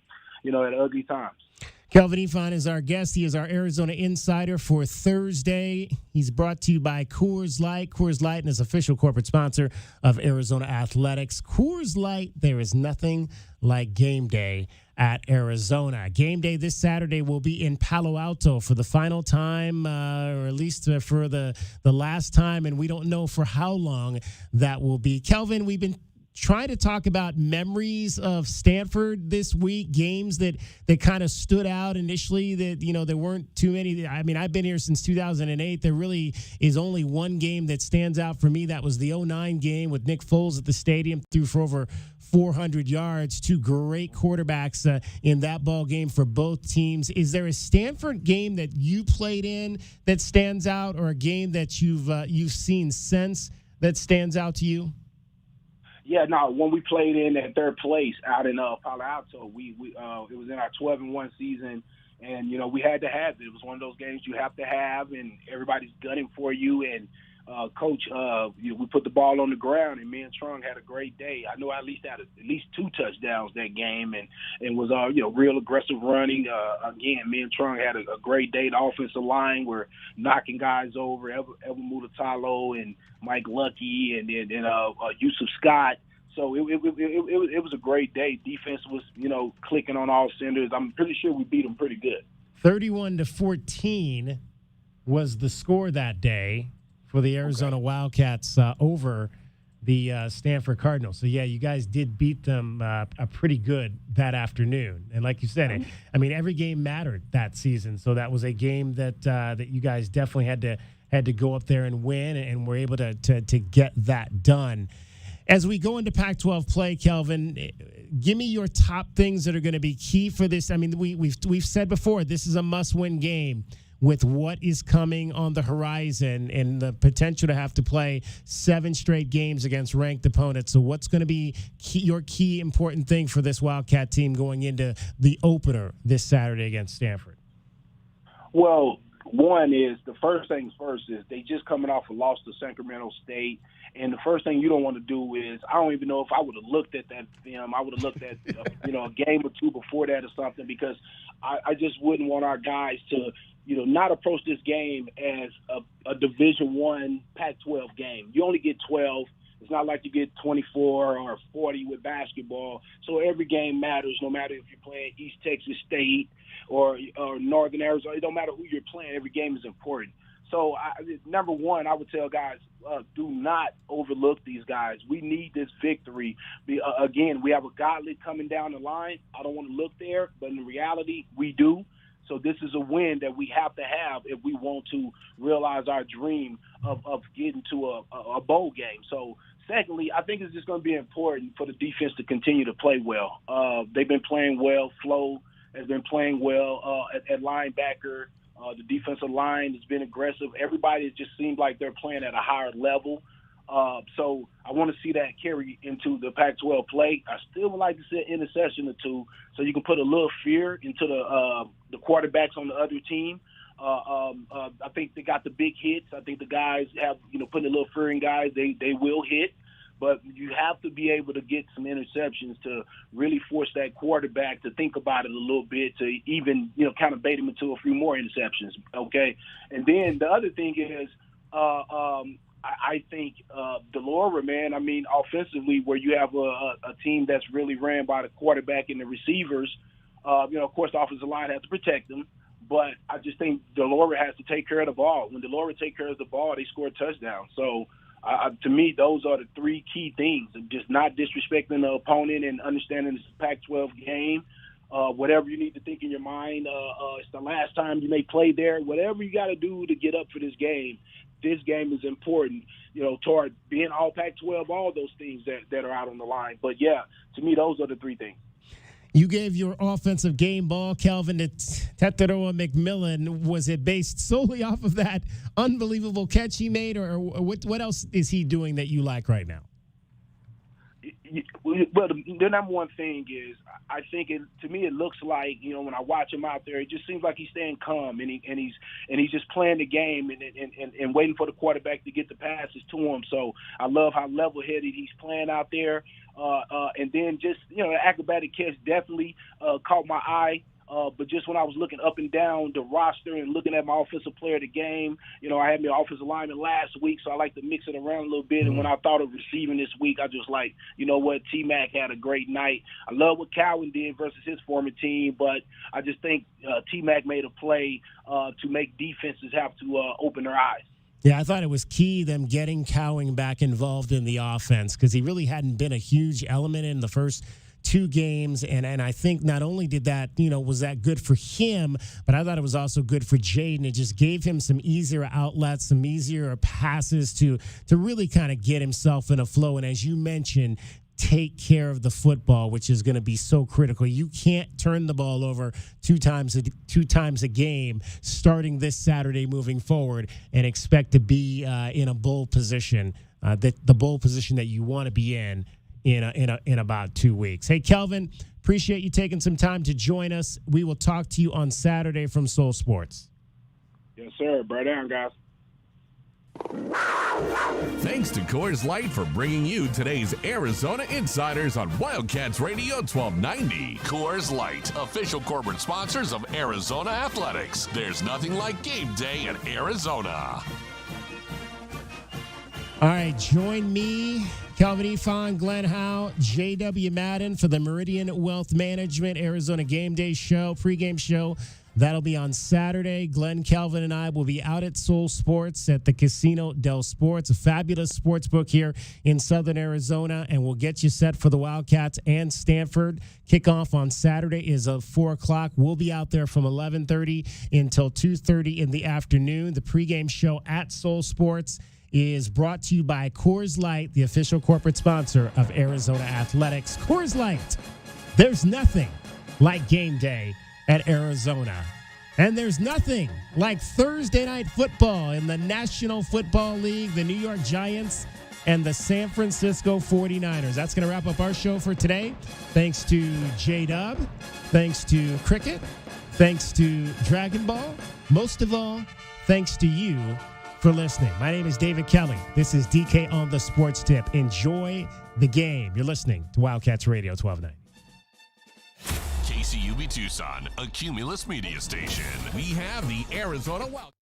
J: at ugly times.
N: Kelvin Ifan is our guest. He is our Arizona Insider for Thursday. He's brought to you by Coors Light. Coors Light is official corporate sponsor of Arizona Athletics. Coors Light, there is nothing like game day at Arizona. Game day this Saturday will be in Palo Alto for the final time, or at least for the last time, and we don't know for how long that will be. Kelvin, we've been trying to talk about memories of Stanford this week, games that kind of stood out initially that, you know, there weren't too many. I mean, I've been here since 2008. There really is only one game that stands out for me. That was the 2009 game with Nick Foles at the stadium, threw for over 400 yards, two great quarterbacks in that ball game for both teams. Is there a Stanford game that you played in that stands out, or a game that you've seen since that stands out to you?
J: Yeah, no, when we played in at third place out in Palo Alto, we it was in our 12-1 season, and, you know, we had to have it. It was one of those games you have to have, and everybody's gunning for you. And Coach, we put the ball on the ground, and me and Trung had a great day. I know I at least had at least two touchdowns that game, and was real aggressive running. Again, me and Trung had a great day. The offensive line were knocking guys over, Evan Mutatalo and Mike Lucky and Yusuf Scott. So it was a great day. Defense was, clicking on all cylinders. I'm pretty sure we beat them pretty good.
N: 31-14 was the score that day for the Arizona Wildcats over the Stanford Cardinals. So, yeah, you guys did beat them pretty good that afternoon. And like you said, I mean, every game mattered that season. So that was a game that you guys definitely had to go up there and win, and were able to get that done. As we go into Pac-12 play, Kelvin, give me your top things that are going to be key for this. I mean, we've said before, this is a must-win game with what is coming on the horizon and the potential to have to play 7 straight games against ranked opponents. So what's going to be your key important thing for this Wildcat team going into the opener this Saturday against Stanford?
J: Well, one is, the first things first is they just coming off a loss to Sacramento State. And the first thing you don't want to do is, I don't even know if I would have looked at that film. I would have looked at, a game or two before that or something, because I just wouldn't want our guys to, not approach this game as a Division I Pac-12 game. You only get 12. It's not like you get 24 or 40 with basketball. So every game matters, no matter if you're playing East Texas State or Northern Arizona. It don't matter who you're playing. Every game is important. So, number one, I would tell guys, do not overlook these guys. We need this victory. Again, we have a gauntlet coming down the line. I don't want to look there, but in reality, we do. So this is a win that we have to have if we want to realize our dream of getting to a bowl game. So, secondly, I think it's just going to be important for the defense to continue to play well. They've been playing well. Flo has been playing well at linebacker. The defensive line has been aggressive. Everybody just seems like they're playing at a higher level. So I want to see that carry into the Pac-12 play. I still would like to see an interception or two so you can put a little fear into the quarterbacks on the other team. I think they got the big hits. I think the guys have, putting a little fear in guys. They will hit. But you have to be able to get some interceptions to really force that quarterback to think about it a little bit, to even, kind of bait him into a few more interceptions, okay? And then the other thing is I think Delora, man, I mean, offensively, where you have a team that's really ran by the quarterback and the receivers, of course, the offensive line has to protect them. But I just think Delora has to take care of the ball. When Delora take care of the ball, they score a touchdown. So, to me, those are the three key things: just not disrespecting the opponent and understanding this Pac-12 game. Whatever you need to think in your mind, it's the last time you may play there. Whatever you got to do to get up for this game. This game is important, toward being all Pac-12, all those things that are out on the line. But, yeah, to me, those are the three things.
N: You gave your offensive game ball, Kelvin, to Teteroa McMillan. Was it based solely off of that unbelievable catch he made, or what else is he doing that you like right now?
J: Well, the number one thing is, I think to me it looks like, when I watch him out there, it just seems like he's staying calm and he's just playing the game and waiting for the quarterback to get the passes to him. So I love how level-headed he's playing out there. And then just, the acrobatic catch definitely caught my eye. But just when I was looking up and down the roster and looking at my offensive player of the game, I had my offensive lineman last week, so I like to mix it around a little bit. And when I thought of receiving this week, I just like, what, T-Mac had a great night. I love what Cowan did versus his former team, but I just think T-Mac made a play to make defenses have to open their eyes.
N: Yeah, I thought it was key them getting Cowing back involved in the offense because he really hadn't been a huge element in the first two games, and I think not only did that, was that good for him, but I thought it was also good for Jaden. It just gave him some easier outlets, some easier passes to really kind of get himself in a flow. And as you mentioned, take care of the football, which is going to be so critical. You can't turn the ball over two times a game starting this Saturday moving forward and expect to be in a bowl position, the bowl position that you want to be in about 2 weeks. Hey, Kelvin, appreciate you taking some time to join us. We will talk to you on Saturday from Soul Sports.
J: Yes, sir. Right down, guys.
M: Thanks to Coors Light for bringing you today's Arizona Insiders on Wildcats Radio 1290. Coors Light, official corporate sponsors of Arizona Athletics. There's nothing like game day in Arizona.
N: All right, join me, Calvin Efon, Glenn Howe, J.W. Madden for the Meridian Wealth Management Arizona Game Day show, pregame show. That'll be on Saturday. Glenn, Calvin, and I will be out at Soul Sports at the Casino del Sports, a fabulous sports book here in southern Arizona, and we'll get you set for the Wildcats and Stanford. Kickoff on Saturday is at 4 o'clock. We'll be out there from 11:30 until 2:30 in the afternoon. The pregame show at Soul Sports is brought to you by Coors Light, the official corporate sponsor of Arizona Athletics. Coors Light, there's nothing like game day at Arizona. And there's nothing like Thursday night football in the National Football League, the New York Giants and the San Francisco 49ers. That's going to wrap up our show for today. Thanks to J-Dub. Thanks to Cricket. Thanks to Dragon Ball. Most of all, thanks to you for listening. My name is David Kelly. This is DK on the Sports Tip. Enjoy the game. You're listening to Wildcats Radio 1290.
M: KCUB Tucson, a Cumulus media station. We have the Arizona Wildcats.